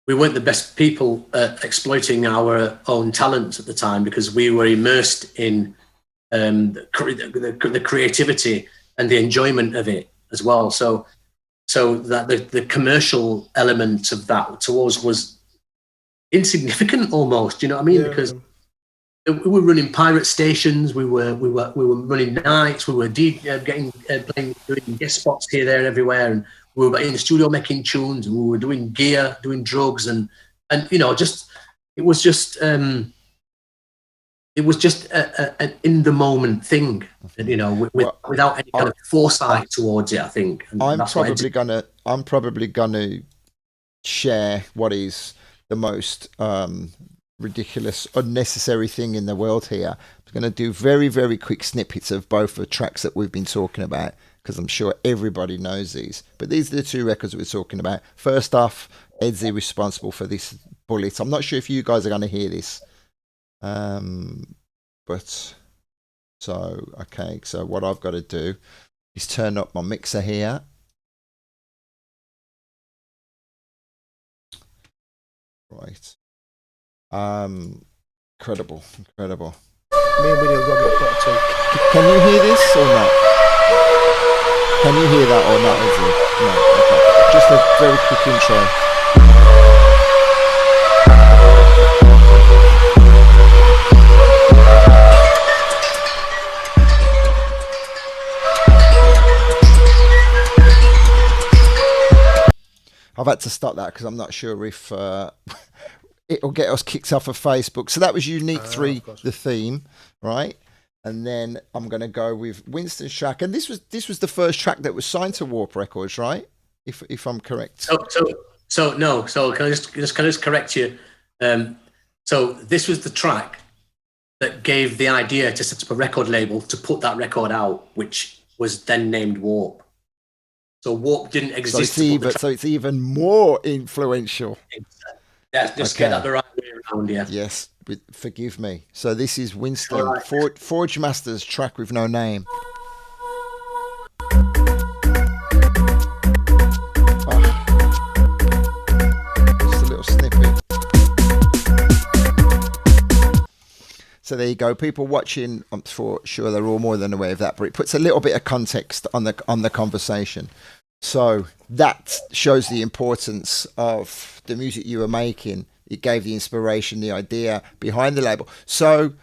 [SPEAKER 3] we weren't the best people at exploiting our own talents at the time, because we were immersed in the creativity and the enjoyment of it as well. So that the commercial element of that to us was insignificant almost. You know what I mean? Yeah. Because we were running pirate stations, we were running nights, we were doing guest spots here, there, and everywhere, and we were in the studio making tunes, and we were doing gear, doing drugs, and you know, it was just an in the moment thing, you know, without any kind of foresight towards it, I think. And
[SPEAKER 1] I'm probably gonna share what is the most ridiculous, unnecessary thing in the world here. I'm going to do very, very quick snippets of both the tracks that we've been talking about, because I'm sure everybody knows these. But these are the two records we're talking about. First off, Edzy responsible for this Bullet. I'm not sure if you guys are going to hear this. But so what I've got to do is turn up my mixer here. Right. Incredible.
[SPEAKER 2] Me and William got a pot of tea.
[SPEAKER 1] Can you hear this or not? Can you hear that or not, Edzy? No, okay. Just a very quick intro. I've had to stop that because I'm not sure if it'll get us kicked off of Facebook. So that was Unique 3, the theme, right? And then I'm going to go with Winston's track. And this was the first track that was signed to Warp Records, right? If I'm correct.
[SPEAKER 3] So no. So can I just correct you? So this was the track that gave the idea to set up a record label to put that record out, which was then named Warp. So Warp didn't exist.
[SPEAKER 1] So it's even more influential.
[SPEAKER 3] Yeah, just get that the right way around, yeah.
[SPEAKER 1] Yes, forgive me. So this is Winston Forgemasters track with no name. Just a little snippet. So there you go. People watching, I'm sure they're all more than aware of that, but it puts a little bit of context on the conversation. So that shows the importance of the music you were making. It gave the inspiration, the idea behind the label. So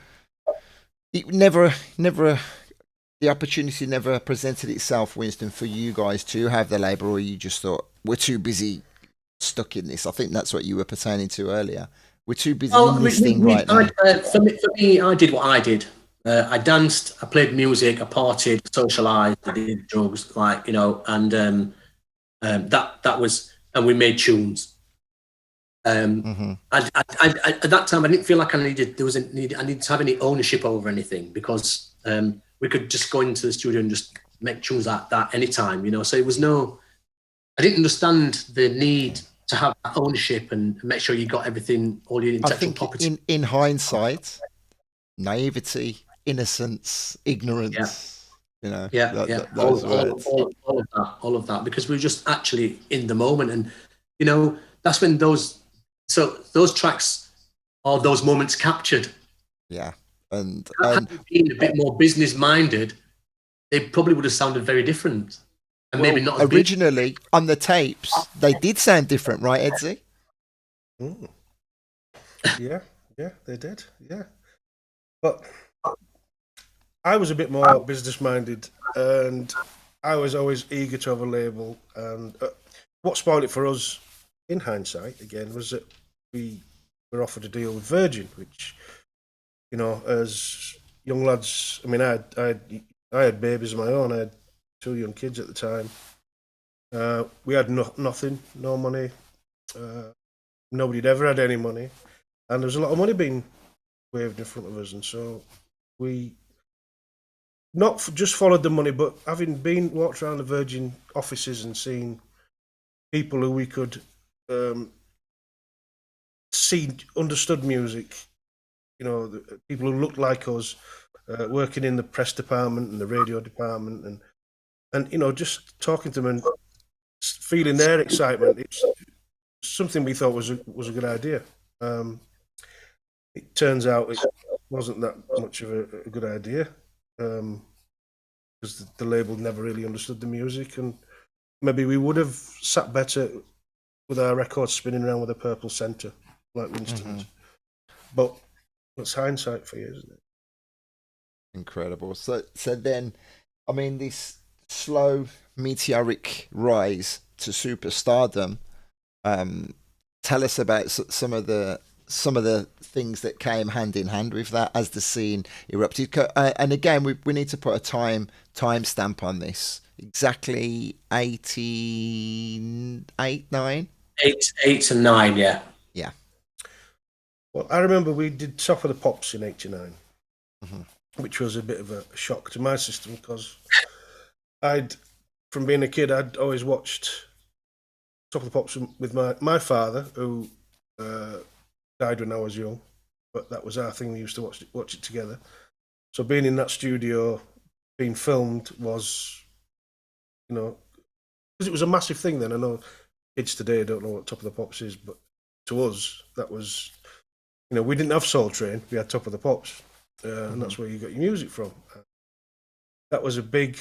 [SPEAKER 1] it never, the opportunity never presented itself, Winston, for you guys to have the label, or you just thought, we're too busy stuck in this. I think that's what you were pertaining to earlier. We're too busy in this thing right now.
[SPEAKER 3] For me, I did what I did. I danced, I played music, I partied, socialised, I did drugs, and that was, and we made tunes. At that time, I didn't feel like I needed to have any ownership over anything, because we could just go into the studio and just make tunes like that anytime, So it was I didn't understand the need to have ownership and make sure you got everything, all your intellectual property.
[SPEAKER 1] In hindsight, naivety, innocence, ignorance,
[SPEAKER 3] all of that, because we were just actually in the moment, and that's when those tracks or those moments captured.
[SPEAKER 1] Yeah, and
[SPEAKER 3] had we been a bit more business minded, they probably would have sounded very different. And maybe not
[SPEAKER 1] originally on the tapes, they did sound different, right, Edzy?
[SPEAKER 2] Mm. Yeah, they did. Yeah, but I was a bit more business minded, and I was always eager to have a label. And what spoiled it for us, in hindsight, again, was that we were offered a deal with Virgin, which, as young lads, I mean, I had babies of my own. I had 2 young kids at the time. We had nothing, no money. Nobody had ever had any money, and there was a lot of money being waved in front of us. And so we not just followed the money, but having walked around the Virgin offices and seen people who we could see understood music, the people who looked like us, working in the press department and the radio department, and just talking to them and feeling their excitement. It's something we thought was a good idea. It turns out it wasn't that much of a good idea, because the label never really understood the music, and maybe we would have sat better with our records spinning around with a purple centre like Winston's. But it's hindsight for you, isn't it?
[SPEAKER 1] Incredible. So then, I mean, this slow meteoric rise to superstardom. Tell us about some of the things that came hand in hand with that as the scene erupted. And again, we need to put a time stamp on this. Exactly 89, 9?
[SPEAKER 3] 8 and 9, yeah.
[SPEAKER 1] Yeah.
[SPEAKER 2] Well, I remember we did Top of the Pops in 89, which was a bit of a shock to my system, because from being a kid, I'd always watched Top of the Pops with my father, who died when I was young, but that was our thing. We used to watch it together. So being in that studio, being filmed, was, because it was a massive thing then. I know kids today don't know what Top of the Pops is, but to us, that was, we didn't have Soul Train, we had Top of the Pops, and that's where you got your music from. That was a big,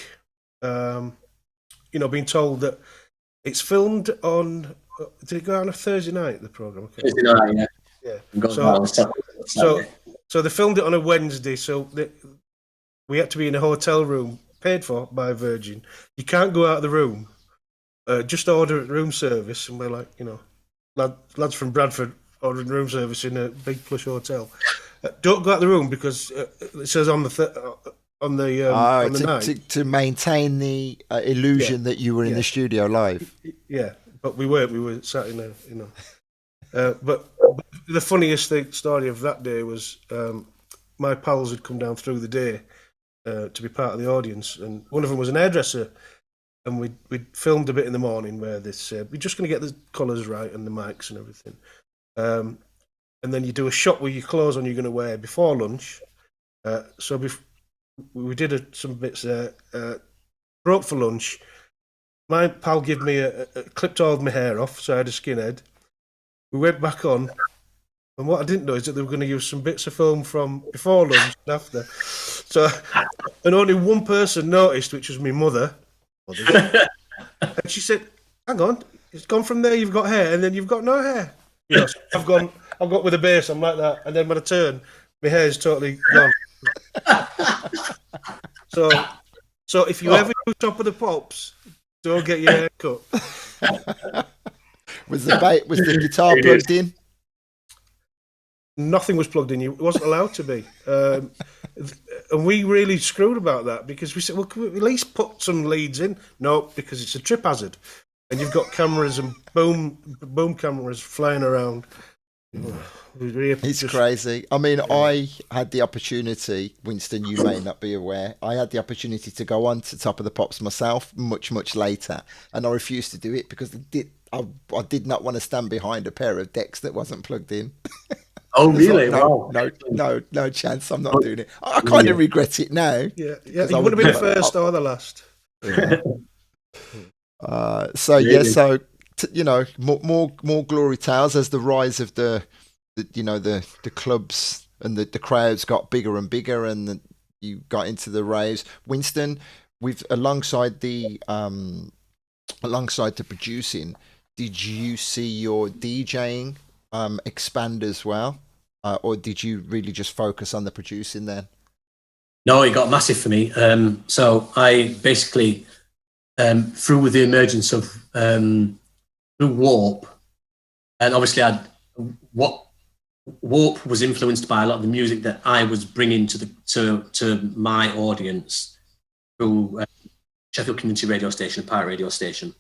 [SPEAKER 2] being told that it's filmed on, did it go on a Thursday night, the programme? Okay.
[SPEAKER 3] Thursday night, yeah.
[SPEAKER 2] So they filmed it on a Wednesday, so we had to be in a hotel room paid for by Virgin. You can't go out of the room just order at room service, and we're like, lads from Bradford ordering room service in a big plush hotel. Don't go out the room because it says on the night
[SPEAKER 1] to maintain the illusion that you were in the studio live.
[SPEAKER 2] Yeah, but we weren't. We were sat in but the funniest story of that day was my pals had come down through the day to be part of the audience, and one of them was an hairdresser, and we'd filmed a bit in the morning where they said we're just going to get the colours right and the mics and everything, and then you do a shot with your clothes on you're going to wear before lunch. So we did some bits there. Broke for lunch. My pal gave me clipped all of my hair off, so I had a skinhead. We went back on, and what I didn't know is that they were going to use some bits of film from before lunch and after. So, and only one person noticed, which was my mother. And she said, "Hang on, it's gone from there. You've got hair, and then you've got no hair." So I've got with a base. I'm like that, and then when I turn, my hair is totally gone. So if you ever do Top of the Pops, don't get your hair cut.
[SPEAKER 1] Was the guitar plugged in?
[SPEAKER 2] Nothing was plugged in. It wasn't allowed to be. And we really screwed about that because we said, well, can we at least put some leads in? No, because it's a trip hazard. And you've got cameras and boom cameras flying around.
[SPEAKER 1] It's crazy. I mean, I had the opportunity, Winston, you may not be aware, I had the opportunity to go on to Top of the Pops myself much later, and I refused to do it because I did not want to stand behind a pair of decks that wasn't plugged in.
[SPEAKER 3] Oh, really?
[SPEAKER 1] No chance. I'm not doing it. I kind of regret it now.
[SPEAKER 2] Yeah. You would have been the first or the last.
[SPEAKER 1] Yeah. More glory tales as the rise of the clubs and the crowds got bigger and bigger, and you got into the raves. Winston, alongside the producing, did you see your DJing expand as well, or did you really just focus on the producing then?
[SPEAKER 3] No, it got massive for me. So I basically, through the emergence of through Warp, and obviously Warp was influenced by a lot of the music that I was bringing to my audience through Sheffield Community Radio Station, a pirate radio station,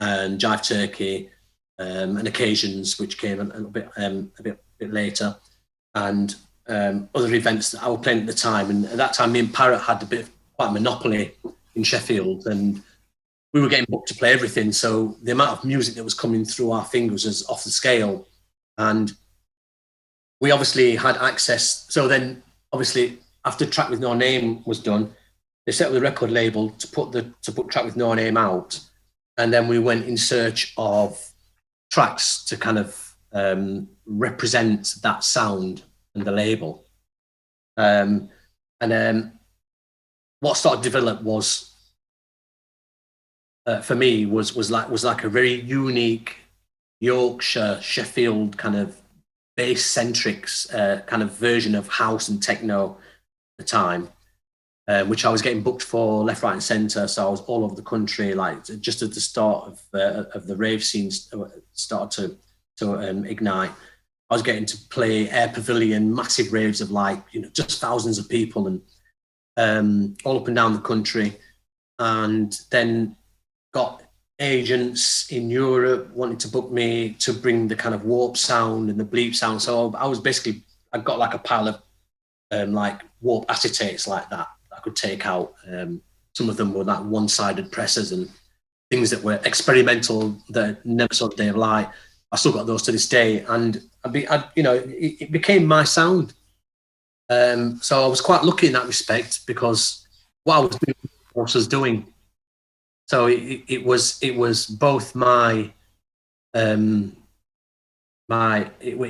[SPEAKER 3] and Jive Turkey, and Occasions, which came a bit later, and other events that I was playing at the time. And at that time, me and Parrot had quite a monopoly in Sheffield, and we were getting booked to play everything. So the amount of music that was coming through our fingers was off the scale, and we obviously had access. So then, obviously, after Track with No Name was done, they set up the record label to put Track with No Name out, and then we went in search of tracks to kind of represent that sound and the label. And then what started to develop was, for me, was like a very unique Yorkshire, Sheffield kind of bass-centric kind of version of house and techno at the time, which I was getting booked for left, right, and centre. So I was all over the country, like just at the start of the rave scene started to ignite. I was getting to play Air Pavilion, massive raves of just thousands of people, and all up and down the country, and then got agents in Europe wanting to book me to bring the kind of Warp sound and the bleep sound. So I got like a pile of like Warp acetates like that I could take out. Some of them were like one-sided presses and things that were experimental that never saw the day of light. I still got those to this day, and it became my sound. So I was quite lucky in that respect, because what I was doing, what I was doing. So it was both my it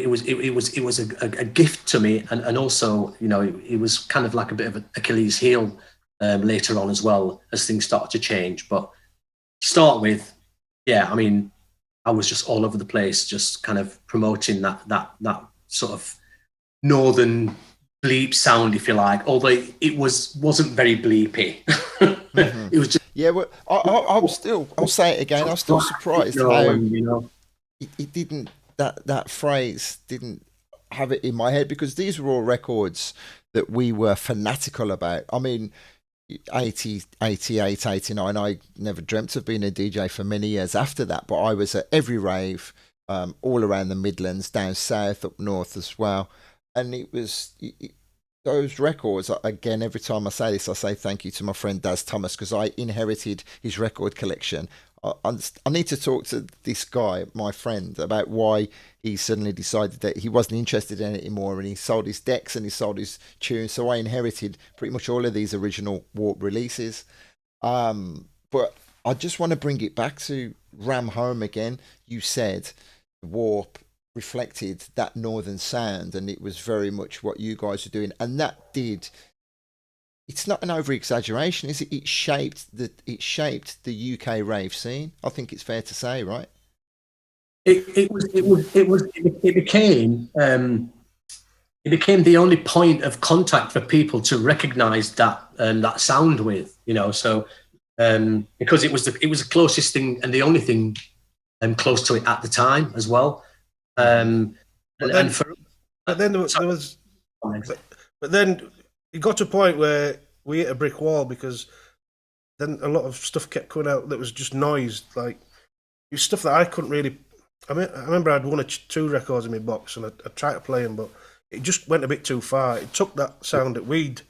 [SPEAKER 3] was a gift to me, and also it was kind of like a bit of an Achilles heel later on as well, as things started to change. But to start with, I mean, I was just all over the place, just kind of promoting that sort of northern bleep sound, if you like, although it wasn't very bleepy.
[SPEAKER 1] Mm-hmm.
[SPEAKER 3] It was just
[SPEAKER 1] Yeah, well, I'll say it again. I'm still surprised how
[SPEAKER 3] And, you know,
[SPEAKER 1] it didn't, that phrase didn't have it in my head, because these were all records that we were fanatical about. I mean, 80, 88, 89, I never dreamt of being a DJ for many years after that, but I was at every rave, all around the Midlands, down south, up north as well. And it was those records, again, every time I say this, I say thank you to my friend Daz Thomas, because I inherited his record collection. I need to talk to this guy, my friend, about why he suddenly decided that he wasn't interested in it anymore, and he sold his decks and he sold his tunes. So I inherited pretty much all of these original Warp releases. But I just want to bring it back to Ram Home again. You said Warp reflected that northern sound, and it was very much what you guys were doing, and that did. It's not an over exaggeration, is it? It shaped the UK rave scene. I think it's fair to say, right?
[SPEAKER 3] It became the only point of contact for people to recognise that sound with, you know. So because it was the closest thing and the only thing close to it at the time as well. But
[SPEAKER 2] then it got to a point where we hit a brick wall, because then a lot of stuff kept coming out that was just noise, like it was stuff that I couldn't really. I remember I had 1 or 2 records in my box, and I tried to play them, but it just went a bit too far. It took that sound that we'd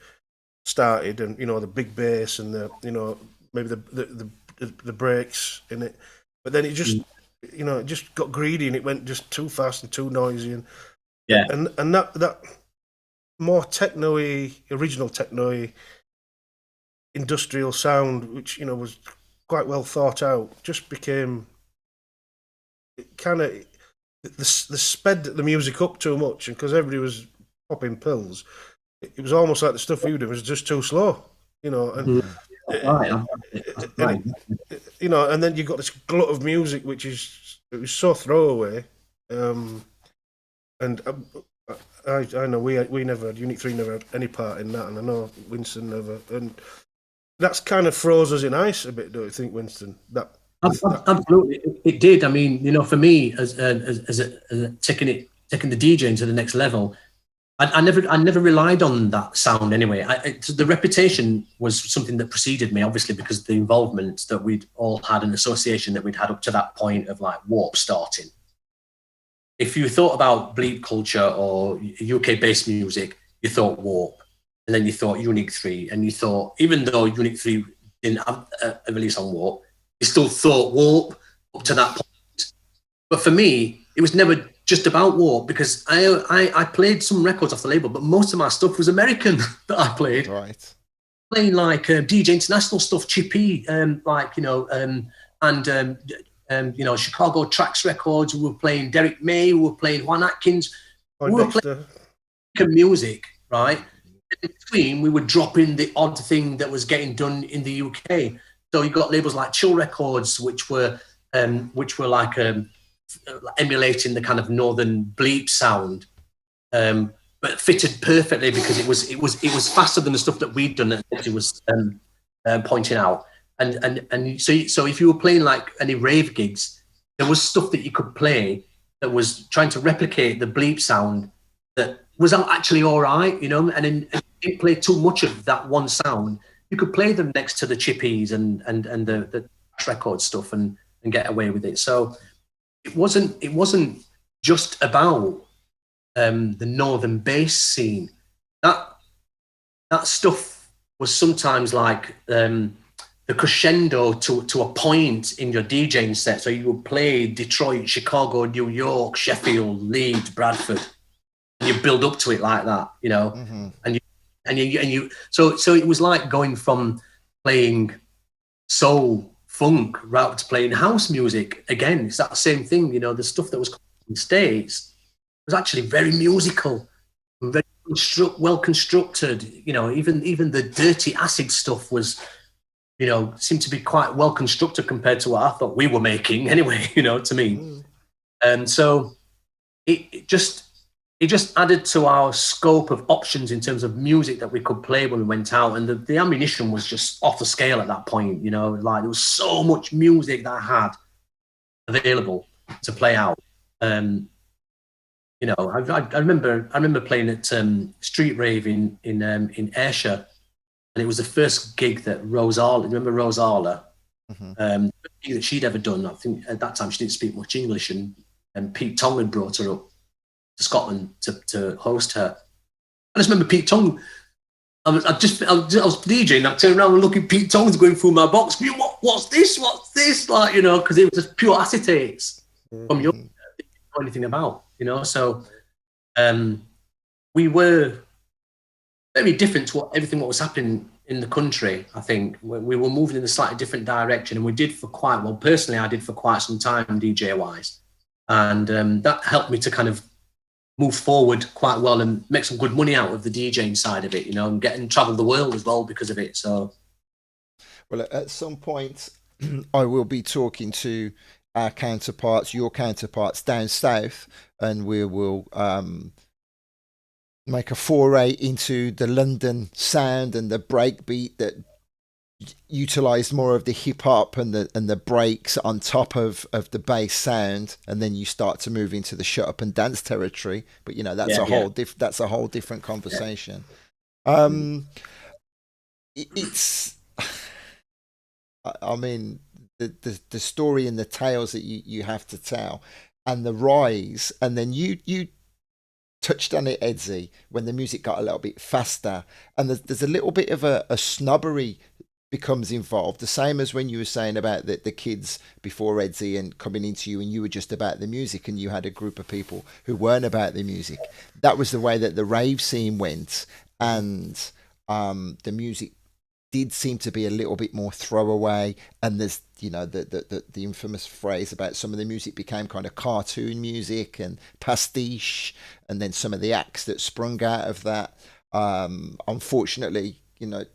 [SPEAKER 2] started, and you know, the big bass and the, you know, maybe the breaks in it, but then it just you know, it just got greedy, and it went just too fast and too noisy, and and that more techno-y, original techno-y industrial sound, which, you know, was quite well thought out, just became kind of the sped the music up too much, and because everybody was popping pills, it was almost like the stuff we were doing was just too slow, you know. And, you know, and then you got this glut of music, which it was so throwaway, and I know we never had, Unit 3 never had any part in that, and I know Winston never, and that's kind of froze us in ice a bit, don't you think, Winston?
[SPEAKER 3] Absolutely, it did. I mean, you know, for me, as taking the DJing to the next level, I never relied on that sound anyway. The reputation was something that preceded me, obviously, because of the involvement that we'd all had, an association that we'd had up to that point of like Warp starting. If you thought about bleep culture or UK-based music, you thought Warp, and then you thought Unit 3, and you thought, even though Unit 3 didn't have a release on Warp, you still thought Warp up to that point. But for me, it was never just about Warp, because I played some records off the label, but most of my stuff was American that I played.
[SPEAKER 1] Right.
[SPEAKER 3] Playing like DJ International stuff, Chippy, like, you know, and you know, Chicago Tracks records. We were playing Derek May. We were playing Juan Atkins. We were playing music, right? In between, we would drop in the odd thing that was getting done in the UK. So you got labels like Chill Records, which were like emulating the kind of northern bleep sound, but fitted perfectly because it was faster than the stuff that we'd done. That it was pointing out, and so if you were playing like any rave gigs, there was stuff that you could play that was trying to replicate the bleep sound that was actually all right, you know. And then if you didn't play too much of that one sound, you could play them next to the chippies and the record stuff and get away with it. So it wasn't just about the northern bass scene. That stuff was sometimes like the crescendo to a point in your DJing set. So you would play Detroit, Chicago, New York, Sheffield, Leeds, Bradford, and you build up to it like that, you know. Mm-hmm. And you so it was like going from playing soul, funk, right to playing house music. Again, it's that same thing, you know. The stuff that was in the States was actually very musical, very well constructed. You know, even the dirty acid stuff was, you know, seemed to be quite well constructed compared to what I thought we were making anyway, you know, to me. And so it just it just added to our scope of options in terms of music that we could play when we went out. And the ammunition was just off the scale at that point, you know, like there was so much music that I had available to play out. You know, I remember playing at Street Rave in Ayrshire, and it was the first gig that Rosala. Remember Rosala?
[SPEAKER 1] Mm-hmm.
[SPEAKER 3] The gig that she'd ever done. I think at that time she didn't speak much English, and Pete Tong had brought her up to Scotland to host her. I just remember Pete Tong. I was DJing, and I turned around and looking, Pete Tong's going through my box. What's this? What's this? Like, you know, because it was just pure acetates from Yorkshire. Didn't know anything about, you know. So we were very different to everything what was happening in the country. I think we were moving in a slightly different direction, and we did for quite well. Personally, I did for quite some time, DJ wise, and that helped me to kind of move forward quite well and make some good money out of the DJing side of it, you know, and travel the world as well because of it. So,
[SPEAKER 1] well, at some point, I will be talking to our counterparts, your counterparts down south, and we will make a foray into the London sound and the breakbeat that utilized more of the hip hop and the breaks on top of the bass sound, and then you start to move into the shut up and dance territory. But you know, that's a whole different conversation. It's I mean, the story and the tales that you have to tell, and the rise, and then you touched on it, Edzy, when the music got a little bit faster, and there's a little bit of a snobbery becomes involved, the same as when you were saying about the kids before Edzy and coming into you, and you were just about the music, and you had a group of people who weren't about the music. That was the way that the rave scene went, and the music did seem to be a little bit more throwaway. And there's, you know, the infamous phrase about some of the music became kind of cartoon music and pastiche, and then some of the acts that sprung out of that, unfortunately, you know,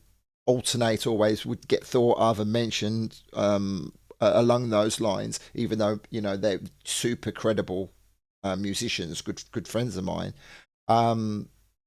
[SPEAKER 1] alternate always would get thought of and mentioned along those lines, even though, you know, they're super credible musicians, good friends of mine.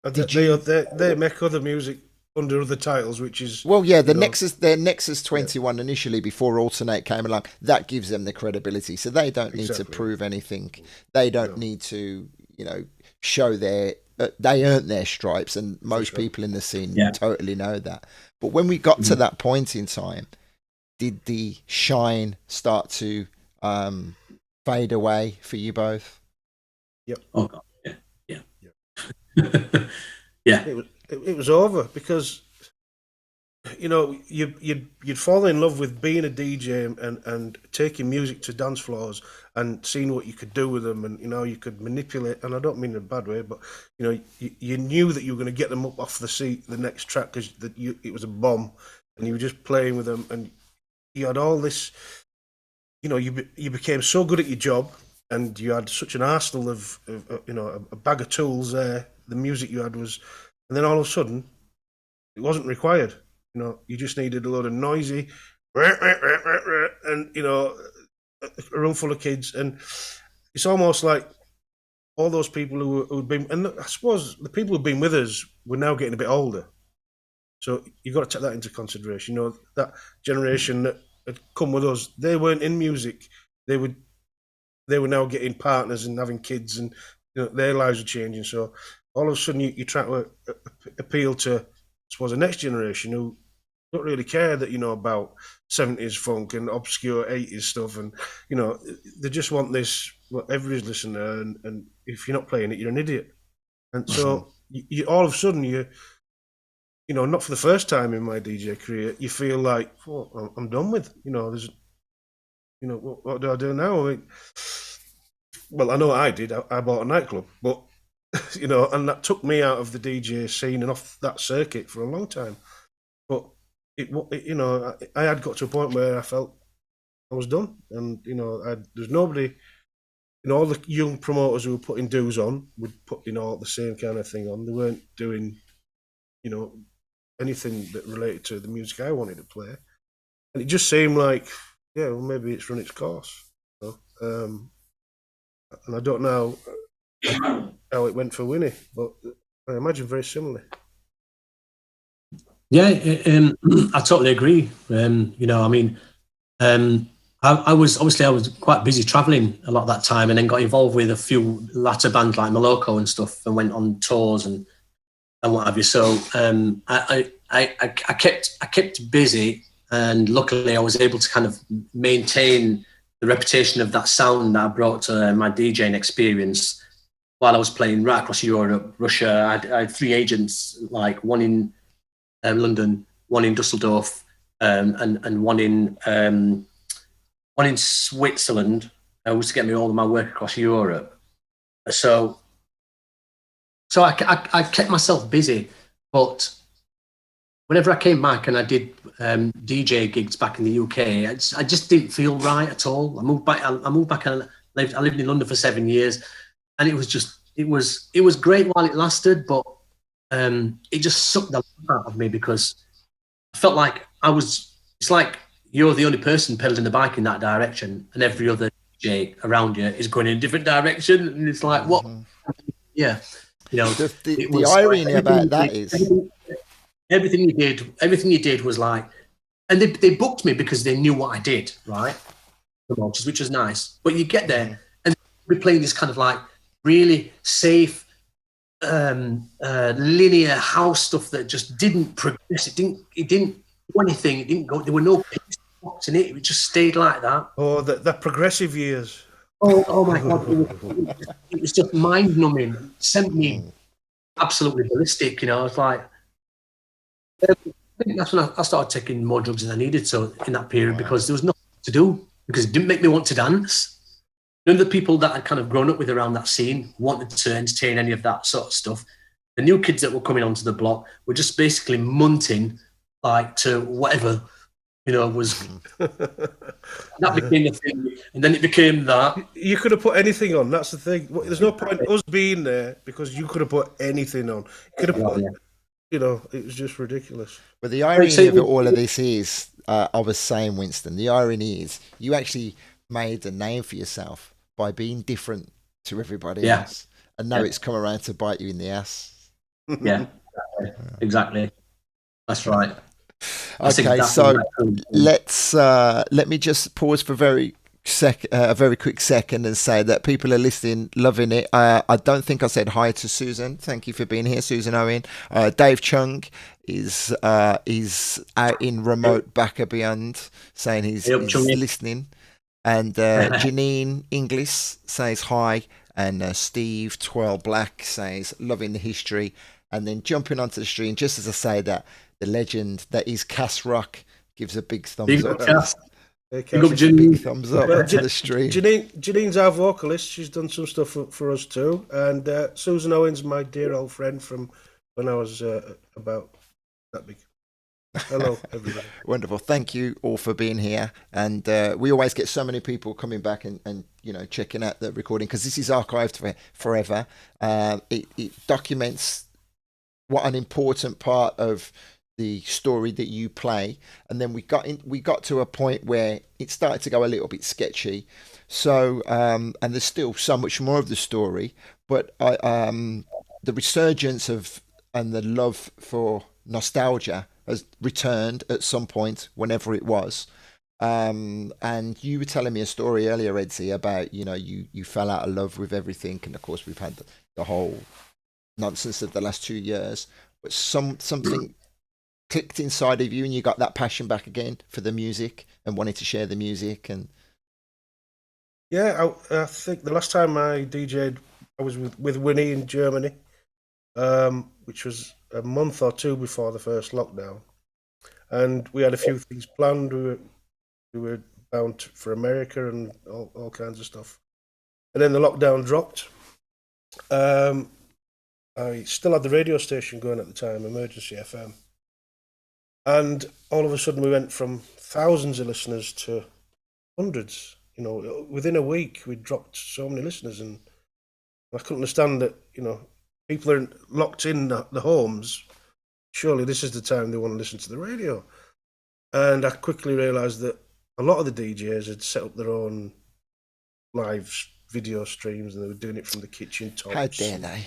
[SPEAKER 2] They make other music under other titles, which is,
[SPEAKER 1] well, yeah, their Nexus 21 initially, before Alternate came along, that gives them the credibility, so they don't need to prove anything. They don't need to, you know, show their they earned their stripes, and most people in the scene totally know that. But when we got to that point in time, did the shine start to fade away for you both?
[SPEAKER 2] Yep.
[SPEAKER 3] Oh God, yeah. Yeah.
[SPEAKER 2] It was over, because, you know, you'd fall in love with being a DJ and taking music to dance floors and seeing what you could do with them, and, you know, you could manipulate, and I don't mean in a bad way, but, you know, you knew that you were going to get them up off the seat the next track, because it was a bomb, and you were just playing with them, and you had all this, you know, you became so good at your job, and you had such an arsenal of you know, a bag of tools there. The music you had was, and then all of a sudden, it wasn't required. You know, you just needed a load of noisy, and, you know, a room full of kids, and it's almost like all those people who'd been, and I suppose the people who've been with us were now getting a bit older, so you've got to take that into consideration. You know, that generation that had come with us, they weren't in music. They were now getting partners and having kids, and, you know, their lives are changing. So all of a sudden, you try to appeal to, I suppose, the next generation who don't really care that, you know, about 70s funk and obscure 80s stuff, and, you know, they just want this, what everybody's listening to, and if you're not playing it, you're an idiot. And so you all of a sudden, you know, not for the first time in my DJ career, you feel like, oh, I'm done with, you know, there's, you know, what do I do now? I mean, well, I know what I did. I bought a nightclub, but, you know, and that took me out of the DJ scene and off that circuit for a long time. But you know, I had got to a point where I felt I was done, and, you know, there's nobody, you know, all the young promoters who were putting dues on would put, you know, the same kind of thing on. They weren't doing, you know, anything that related to the music I wanted to play, and it just seemed like, yeah, well, maybe it's run its course. You know? And I don't know. how it went for Winnie, but I imagine very similarly.
[SPEAKER 3] Yeah, I totally agree. I mean, I was quite busy traveling a lot of that time, and then got involved with a few latter bands like Moloko and stuff, and went on tours and what have you. So I kept busy, and luckily I was able to kind of maintain the reputation of that sound that I brought to my DJing experience while I was playing right across Europe, Russia. I had 3 agents, like one in London, one in Dusseldorf, and one in Switzerland, was to get me all of my work across Europe. So I kept myself busy, but whenever I came back and I did DJ gigs back in the UK, I just didn't feel right at all. I moved back and I lived in London for 7 years, and it was great while it lasted, but it just sucked the life out of me because I felt like it's like you're the only person pedaling the bike in that direction, and every other DJ around you is going in a different direction, and it's like, what? Yeah,
[SPEAKER 1] the irony about that is
[SPEAKER 3] everything you did was like, and they booked me because they knew what I did, right? Which was nice. But you get there and we're playing this kind of like really safe, linear house stuff that just didn't progress. It didn't do anything. It didn't go. There were no picks in it. It just stayed like that.
[SPEAKER 2] Oh, the progressive years.
[SPEAKER 3] Oh my god! It was just mind numbing. It sent me absolutely ballistic. I was like, I think that's when I started taking more drugs than I needed to in that period because there was nothing to do because it didn't make me want to dance. None of the people that I'd kind of grown up with around that scene wanted to entertain any of that sort of stuff. The new kids that were coming onto the block were just basically munting like to whatever, was that became the thing. And then it became that.
[SPEAKER 2] You could have put anything on, that's the thing. There's no point us being there because you could have put anything on. You could have put, it was just ridiculous.
[SPEAKER 1] But the irony of all of this is, I was saying, Winston, the irony is you actually made a name for yourself by being different to everybody else. And now it's come around to bite you in the ass.
[SPEAKER 3] Yeah, exactly. That's right.
[SPEAKER 1] Okay, so let me just pause for a very quick second and say that people are listening, loving it. I don't think I said hi to Susan. Thank you for being here, Susan Owen. Dave Chung is out in remote Backer Beyond, saying he's listening. And Janine Inglis says hi, and Steve Twirl Black says loving the history. And then jumping onto the stream, just as I say that, the legend that is Cass Rock gives a big thumbs up. Big thumbs up to the stream.
[SPEAKER 2] Janine's our vocalist. She's done some stuff for us too. And Susan Owens, my dear old friend from when I was about that big. Hello, everybody.
[SPEAKER 1] Wonderful. Thank you all for being here. And we always get so many people coming back and checking out the recording because this is archived for forever. It documents what an important part of the story that you play. And then we got to a point where it started to go a little bit sketchy. So and there's still so much more of the story, but the resurgence of and the love for nostalgia has returned at some point, whenever it was. And you were telling me a story earlier, Edzy, about you fell out of love with everything, and of course we've had the whole nonsense of the last 2 years. But something clicked inside of you, and you got that passion back again for the music and wanting to share the music. And
[SPEAKER 2] yeah, I think the last time I DJ'd, I was with Winnie in Germany, which was a month or two before the first lockdown, and we had a few things planned. We were bound for America and all kinds of stuff, and then the lockdown dropped. I still had the radio station going at the time, Emergency FM, and all of a sudden we went from thousands of listeners to hundreds. Within a week we dropped so many listeners, and I couldn't understand that. People are locked in the homes. Surely this is the time they want to listen to the radio. And I quickly realised that a lot of the DJs had set up their own live video streams, and they were doing it from the kitchen tops.
[SPEAKER 1] How dare they?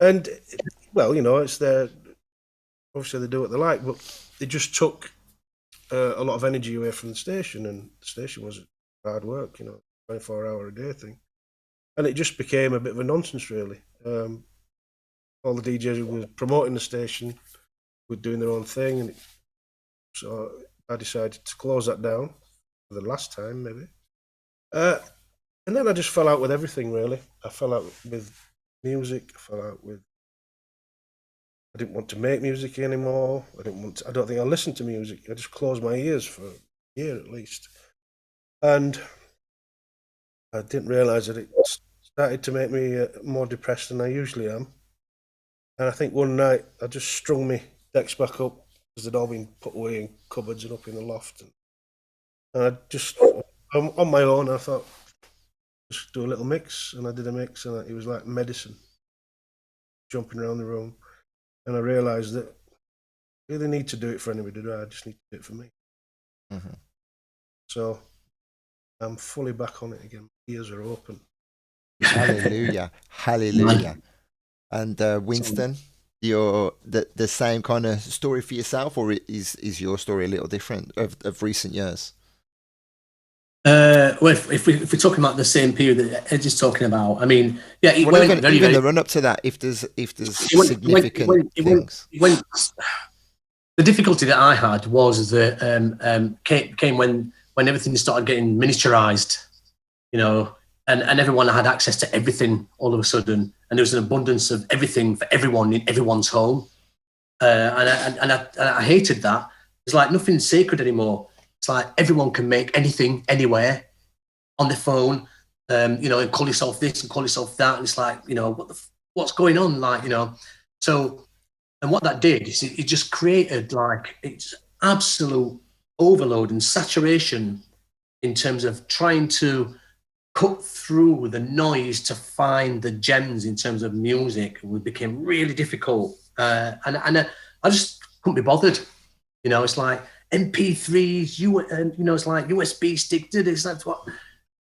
[SPEAKER 2] And, well, you know, it's their... Obviously, they do what they like, but it just took a lot of energy away from the station, and the station was hard work, you know, 24-hour-a-day thing. And it just became a bit of a nonsense, really. All the DJs who were promoting the station were doing their own thing, and so I decided to close that down for the last time, maybe. And then I just fell out with everything, really. I fell out with music. I fell out with... I didn't want to make music anymore. I don't think I listened to music. I just closed my ears for a year at least. And I didn't realise that it started to make me more depressed than I usually am. And I think one night I just strung my decks back up because they'd all been put away in cupboards and up in the loft. And I just, on my own, I thought, just do a little mix. And I did a mix, and it was like medicine, jumping around the room. And I realised that I really need to do it for anybody, I just need to do it for me.
[SPEAKER 1] Mm-hmm.
[SPEAKER 2] So I'm fully back on it again. My ears are open.
[SPEAKER 1] Hallelujah. Hallelujah. And Winston, you're the same kind of story for yourself, or is your story a little different of recent years?
[SPEAKER 3] Well, if we're talking about the same period that Ed's talking about, I mean, yeah, it
[SPEAKER 1] well,
[SPEAKER 3] went
[SPEAKER 1] even
[SPEAKER 3] very
[SPEAKER 1] the run up to that, if there's significant things.
[SPEAKER 3] The difficulty that I had was that came when everything started getting miniaturized, you know, and everyone had access to everything all of a sudden, and there was an abundance of everything for everyone in everyone's home, and I hated that. It's like nothing's sacred anymore. It's like everyone can make anything anywhere on their phone, you know, and call yourself this and call yourself that, and it's like, you know, what's going on, like, you know. So, and what that did is it just created like it's absolute overload and saturation in terms of trying to cut through the noise to find the gems in terms of music. It became really difficult, and I just couldn't be bothered. You know, it's like MP3s, you know, it's like USB stick. It's like what.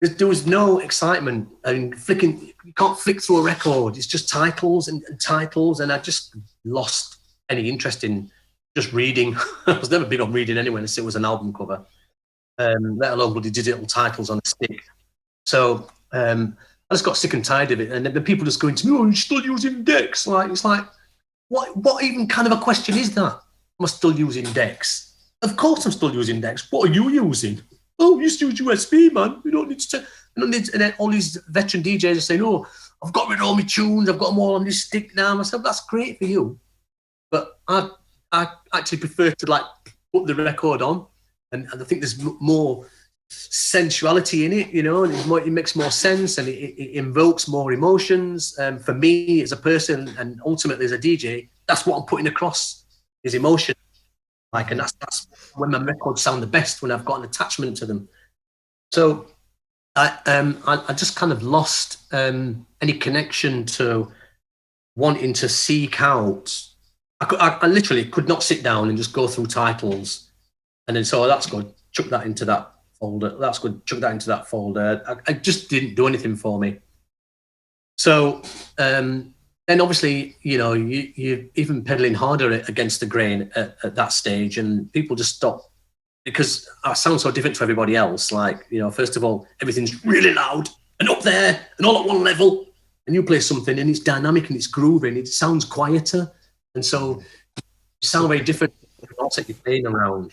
[SPEAKER 3] There was no excitement. I mean, you can't flick through a record. It's just titles and titles, and I just lost any interest in just reading. I was never big on reading anyway, unless it was an album cover, let alone bloody digital titles on a stick. So I just got sick and tired of it. And then the people just going to me, "Oh, you're still using decks?" Like, it's like, what even kind of a question is that? Am I still using decks? Of course I'm still using decks. What are you using? Oh, you still use USB, man. You don't need to. And then all these veteran DJs are saying, "Oh, I've got rid of all my tunes. I've got them all on this stick now." I said, "That's great for you, but I actually prefer to like put the record on, and I think there's more sensuality in it, you know, and it makes more sense, and it invokes more emotions. For me as a person, and ultimately as a DJ, that's what I'm putting across is emotion." Like, and that's when my records sound the best, when I've got an attachment to them. So I just kind of lost any connection to wanting to seek out. I literally could not sit down and just go through titles, and then so that's good, chuck that into that folder. That's good, chuck that into that folder. I just didn't do anything for me. So. Then obviously, you know, you're even pedaling harder against the grain at that stage, and people just stop because I sound so different to everybody else. Like, you know, first of all, everything's really loud and up there and all at one level, and you play something and it's dynamic and it's grooving, it sounds quieter, and so you sound very different. Also, you're playing around,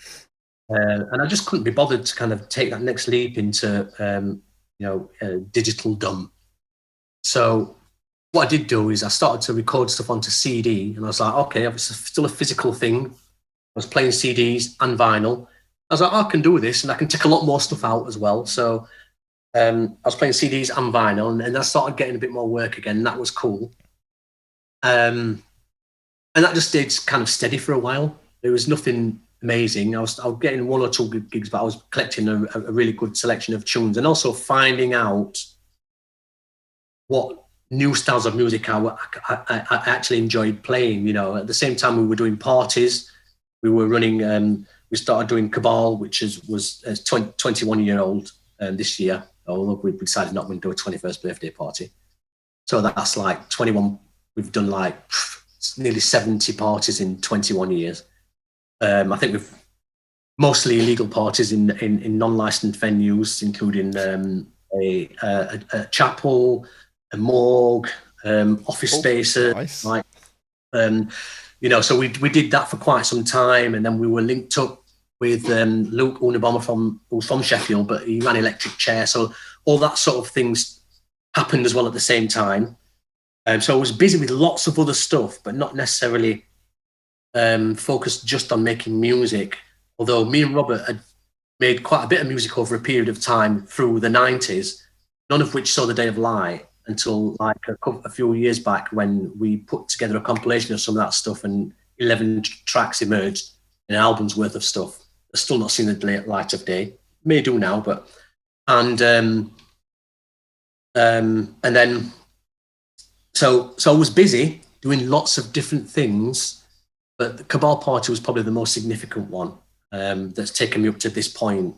[SPEAKER 3] and I just couldn't be bothered to kind of take that next leap into, you know, digital dumb. So. What I did do is I started to record stuff onto CD, and I was like, okay, it's still a physical thing. I was playing CDs and vinyl. I was like, I can do this, and I can take a lot more stuff out as well. So I was playing CDs and vinyl, and I started getting a bit more work again, and that was cool. And that just stayed kind of steady for a while. There was nothing amazing. I was getting 1 or 2 gigs, but I was collecting a really good selection of tunes, and also finding out what new styles of music I actually enjoyed playing. You know, at the same time we were doing parties, we were running. We started doing Cabal, which was 21-year-old this year, although we decided not to do a 21st birthday party. So that's like 21. We've done like nearly 70 parties in 21 years. I think we've mostly illegal parties in non-licensed venues, including a chapel, a morgue, office spaces.
[SPEAKER 1] Nice.
[SPEAKER 3] Like, you know, so we did that for quite some time, and then we were linked up with Luke Unabomber who's from Sheffield, but he ran Electric Chair. So all that sort of things happened as well at the same time. So I was busy with lots of other stuff, but not necessarily focused just on making music. Although me and Robert had made quite a bit of music over a period of time through the 90s, none of which saw the day of light until like a few years back when we put together a compilation of some of that stuff, and 11 tracks emerged in an album's worth of stuff. They're still not seen the light of day. May do now, but and then so I was busy doing lots of different things, but the Cabal Party was probably the most significant one that's taken me up to this point.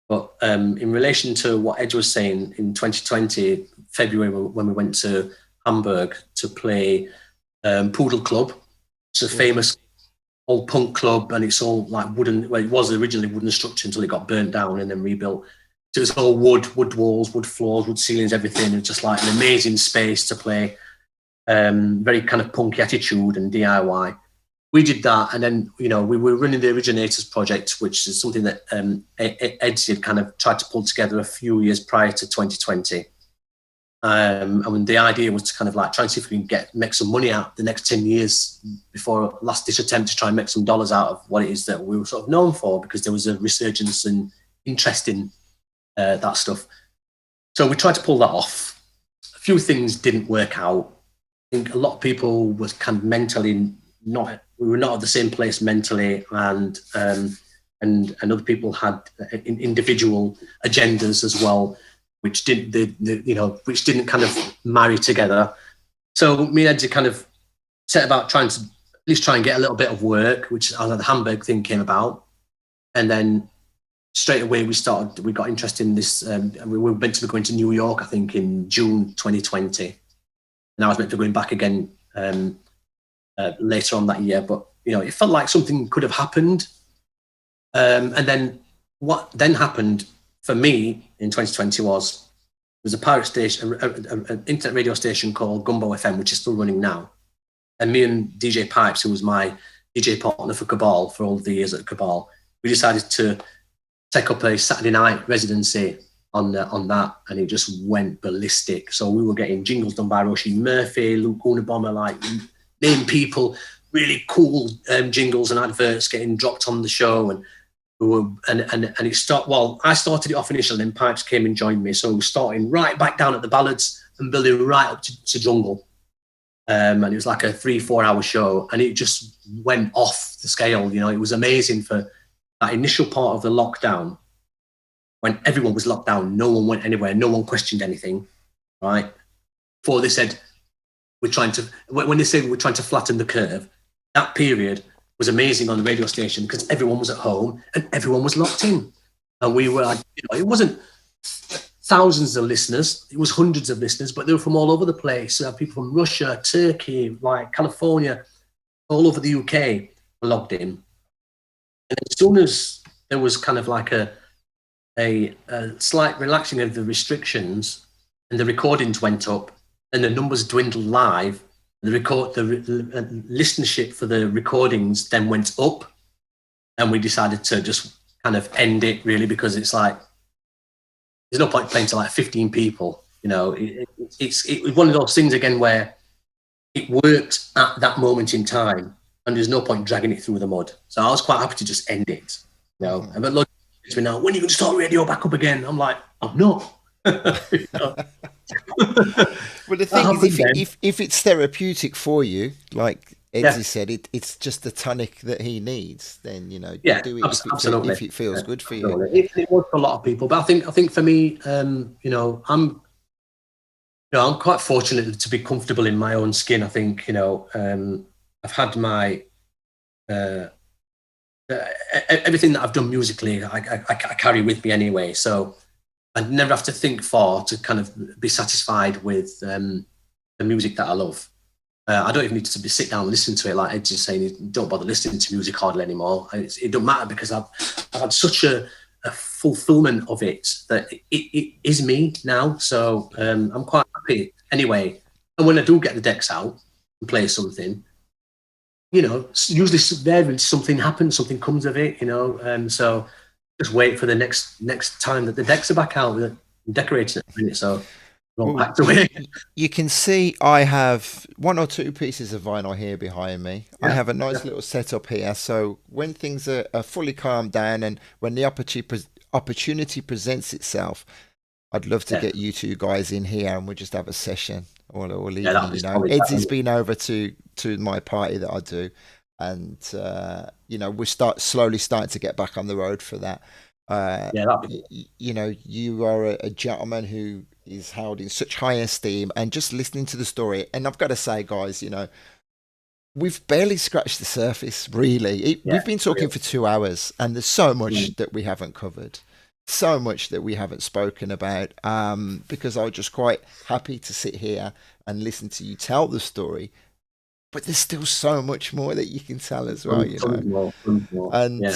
[SPEAKER 3] But in relation to what Edge was saying, in 2020, February, when we went to Hamburg to play Poodle Club, it's a famous old punk club, and it's all like wooden. Well, it was originally wooden structure until it got burnt down and then rebuilt. So it was all wood walls, wood floors, wood ceilings, everything. It was just like an amazing space to play. Very kind of punky attitude and DIY. We did that, and then, you know, we were running the Originators project, which is something that Edzy had kind of tried to pull together a few years prior to 2020. And the idea was to kind of like try and see if we can make some money out the next 10 years before last ditch attempt to try and make some dollars out of what it is that we were sort of known for, because there was a resurgence and interest in that stuff. So we tried to pull that off. A few things didn't work out. I think a lot of people was kind of mentally we were not at the same place mentally, and other people had individual agendas as well, which didn't kind of marry together. So me and Edzy kind of set about trying to at least try and get a little bit of work, which the Hamburg thing came about, and then straight away we got interested in this. We were meant to be going to New York, I think, in June 2020, and I was meant to be going back again later on that year, but you know, it felt like something could have happened. And then what then happened for me in 2020 was a pirate station, an internet radio station called Gumbo FM, which is still running now. And me and DJ Pipes, who was my DJ partner for Cabal for all the years at Cabal, we decided to take up a Saturday night residency on that, and it just went ballistic. So we were getting jingles done by Roisin Murphy, Luke Unabomber, like name people, really cool jingles and adverts getting dropped on the show, and it started. Well, I started it off initially, and then Pipes came and joined me. So we starting right back down at the ballads and building right up to jungle. And it was like a 3-4 hour show, and it just went off the scale. You know, it was amazing for that initial part of the lockdown, when everyone was locked down, no one went anywhere, no one questioned anything, right? Before they said, when they say we're trying to flatten the curve, that period was amazing on the radio station because everyone was at home and everyone was locked in. And we were like, you know, it wasn't thousands of listeners, it was hundreds of listeners, but they were from all over the place. People from Russia, Turkey, like California, all over the UK were logged in. And as soon as there was kind of like a slight relaxing of the restrictions and the recordings went up and the numbers dwindled live, the listenership for the recordings then went up, and we decided to just kind of end it, really, because it's like there's no point playing to like 15 people. You know, it's one of those things again where it worked at that moment in time, and there's no point dragging it through the mud. So I was quite happy to just end it. You know, but look to me now, when are you going to start radio back up again? I'm like, I'm not. You know?
[SPEAKER 1] Well, the thing is, if it's therapeutic for you, like Edzy said, it's just the tonic that he needs, then, you know, do it
[SPEAKER 3] absolutely.
[SPEAKER 1] if it feels good for you.
[SPEAKER 3] It was for a lot of people, but I think for me, you know, I'm quite fortunate to be comfortable in my own skin. I think, you know, I've had my everything that I've done musically, I carry with me anyway. So I never have to think far to kind of be satisfied with the music that I love. I don't even need to sit down and listen to it. Like Ed's saying, don't bother listening to music hardly anymore. It don't matter because I've had such a fulfillment of it that it is me now. So I'm quite happy anyway. And when I do get the decks out and play something, you know, usually there something happens, something comes of it, you know. So just wait for the next time that the decks are back out and decorating it a minute. So packed away.
[SPEAKER 1] You can see I have 1 or 2 pieces of vinyl here behind me. I have a nice little setup here. So when things are fully calmed down and when the opportunity presents itself, I'd love to get you 2 guys in here and we'll just have a session or evening. You know, Edzy's been over to my party that I do, and you know, we're slowly starting to get back on the road for that. You know, you are a gentleman who is held in such high esteem, and just listening to the story, and I've got to say, guys, you know, we've barely scratched the surface, really. We've been talking for 2 hours, and there's so much that we haven't covered, so much that we haven't spoken about, because I was just quite happy to sit here and listen to you tell the story. But there's still so much more that you can tell as well, you know. And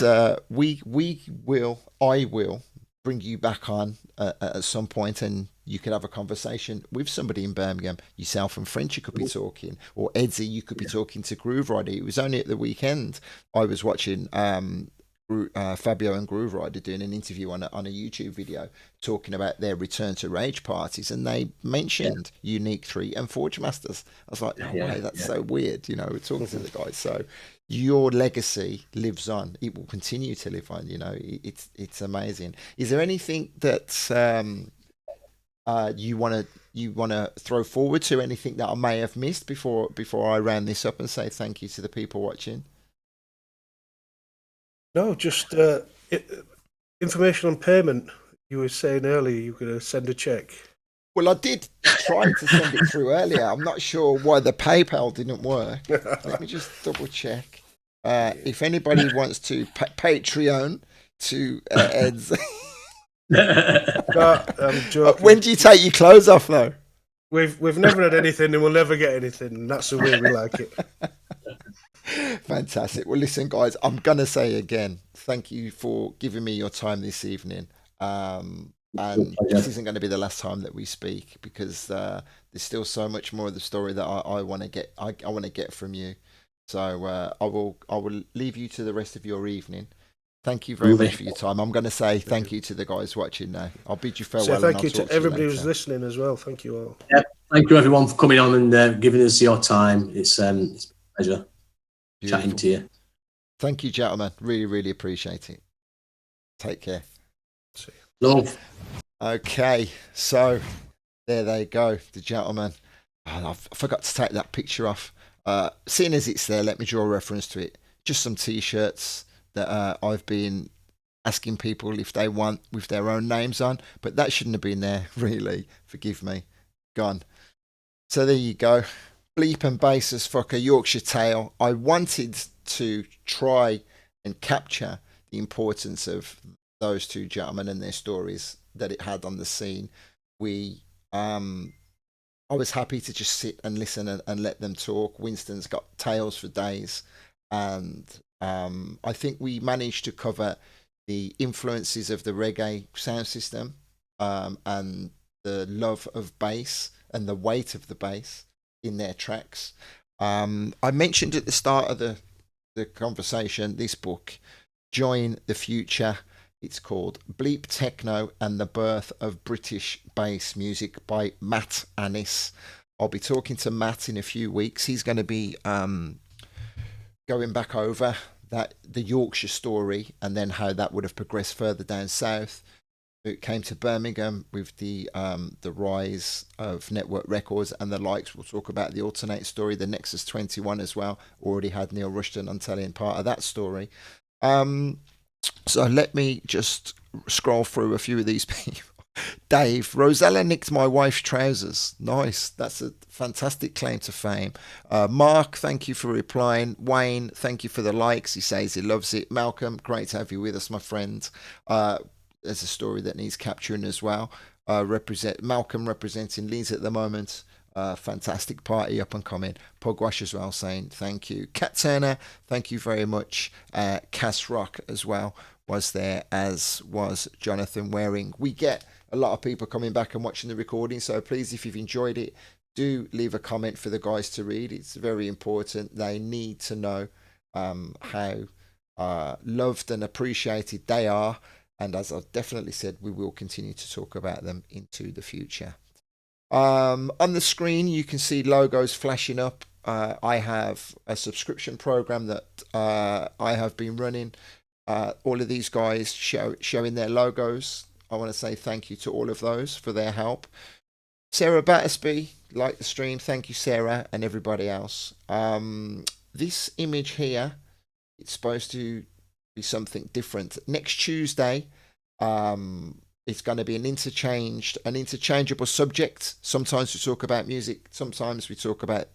[SPEAKER 1] I will bring you back on at some point, and you could have a conversation with somebody in Birmingham. Yourself and French, you could be talking, or Edzy, you could be talking to Groove Rider. It was only at the weekend I was watching Fabio and Groove Rider doing an interview on a YouTube video talking about their return to rage parties, and they mentioned Unique 3 and Forgemasters. I was like, that's so weird, you know, we're talking to the guys. So your legacy lives on. It will continue to live on, you know. It's amazing. Is there anything that you want to throw forward to, anything that I may have missed before I round this up and say thank you to the people watching?
[SPEAKER 2] No, just information on payment. You were saying earlier you were going to send a check.
[SPEAKER 1] Well, I did try to send it through earlier. I'm not sure why the PayPal didn't work. Let me just double check. If anybody wants to Patreon to Edzy.
[SPEAKER 2] No, I'm joking.
[SPEAKER 1] When do you take your clothes off, though?
[SPEAKER 2] We've never had anything, and we'll never get anything. And that's the way we like it.
[SPEAKER 1] Fantastic. Well, listen, guys, I'm going to say again, thank you for giving me your time this evening. And this isn't going to be the last time that we speak, because there's still so much more of the story that I want to get. I want to get from you. So I will leave you to the rest of your evening. Thank you very much for your time. I'm going to say thank you to the guys watching now. I'll bid you farewell.
[SPEAKER 2] So thank you to everybody who's listening as well. Thank you all.
[SPEAKER 3] Yeah, thank you everyone for coming on and giving us your time. It's a pleasure. Beautiful. Chatting to you.
[SPEAKER 1] Thank you, gentlemen. Really, really appreciate it. Take care.
[SPEAKER 2] See
[SPEAKER 3] you. Love.
[SPEAKER 1] Okay, so there they go, the gentlemen. I forgot to take that picture off. Seeing as it's there, let me draw a reference to it. Just some T-shirts that I've been asking people if they want with their own names on, but that shouldn't have been there, really. Forgive me. Gone. So there you go. Bleep and bass as fuck, a Yorkshire tale. I wanted to try and capture the importance of those 2 gentlemen and their stories that it had on the scene. I was happy to just sit and listen and let them talk. Winston's got tales for days, and I think we managed to cover the influences of the reggae sound system, and the love of bass and the weight of the bass in their tracks. I mentioned at the start of the conversation this book, Join the Future. It's called Bleep Techno and the Birth of British Bass Music by Matt Annis. I'll be talking to Matt in a few weeks. He's going to be going back over the Yorkshire story, and then how that would have progressed further down south. It came to Birmingham with the rise of Network Records and the likes. We'll talk about the Alternate story, the Nexus 21 as well. Already had Neil Rushton on telling part of that story. So let me just scroll through a few of these people. Dave, Rosella nicked my wife's trousers. Nice. That's a fantastic claim to fame. Mark, thank you for replying. Wayne, thank you for the likes. He says he loves it. Malcolm, great to have you with us, my friend. there's a story that needs capturing as well. Malcolm representing Leeds at the moment. Fantastic party, up and coming. Pugwash as well saying thank you. Kat Turner, thank you very much. Cass Rock as well was there, as was Jonathan Waring. We get a lot of people coming back and watching the recording, so please, if you've enjoyed it, do leave a comment for the guys to read. It's very important. They need to know how loved and appreciated they are, and as I've definitely said, we will continue to talk about them into the future. On the screen, you can see logos flashing up. I have a subscription program that I have been running. All of these guys showing their logos. I want to say thank you to all of those for their help. Sarah Battersby, like the stream. Thank you, Sarah, and everybody else. This image here, it's supposed to be something different. Next Tuesday, it's going to be an interchangeable subject. Sometimes we talk about music, sometimes we talk about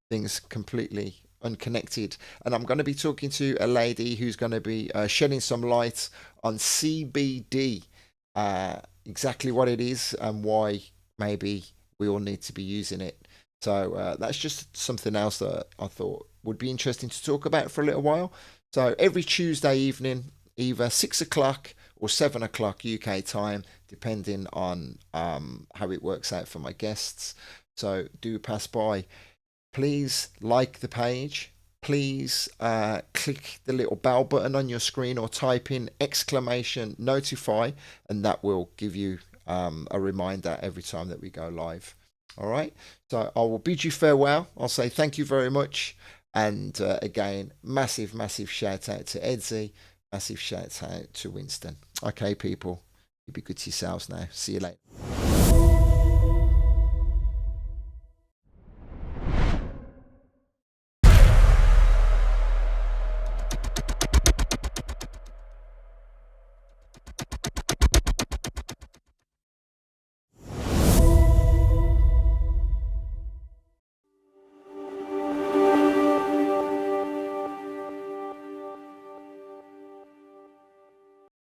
[SPEAKER 1] things completely unconnected. And I'm going to be talking to a lady who's going to be shedding some light on CBD, exactly what it is and why maybe we all need to be using it. So that's just something else that I thought would be interesting to talk about for a little while. So every Tuesday evening, either 6 o'clock or 7 o'clock UK time, depending on how it works out for my guests. So do pass by. Please like the page. Please click the little bell button on your screen or type in !notify, and that will give you a reminder every time that we go live. All right. So I will bid you farewell. I'll say thank you very much. And again, massive shout out to Edzy. Massive shout out to Winston. Okay, people, you be good to yourselves now. See you later.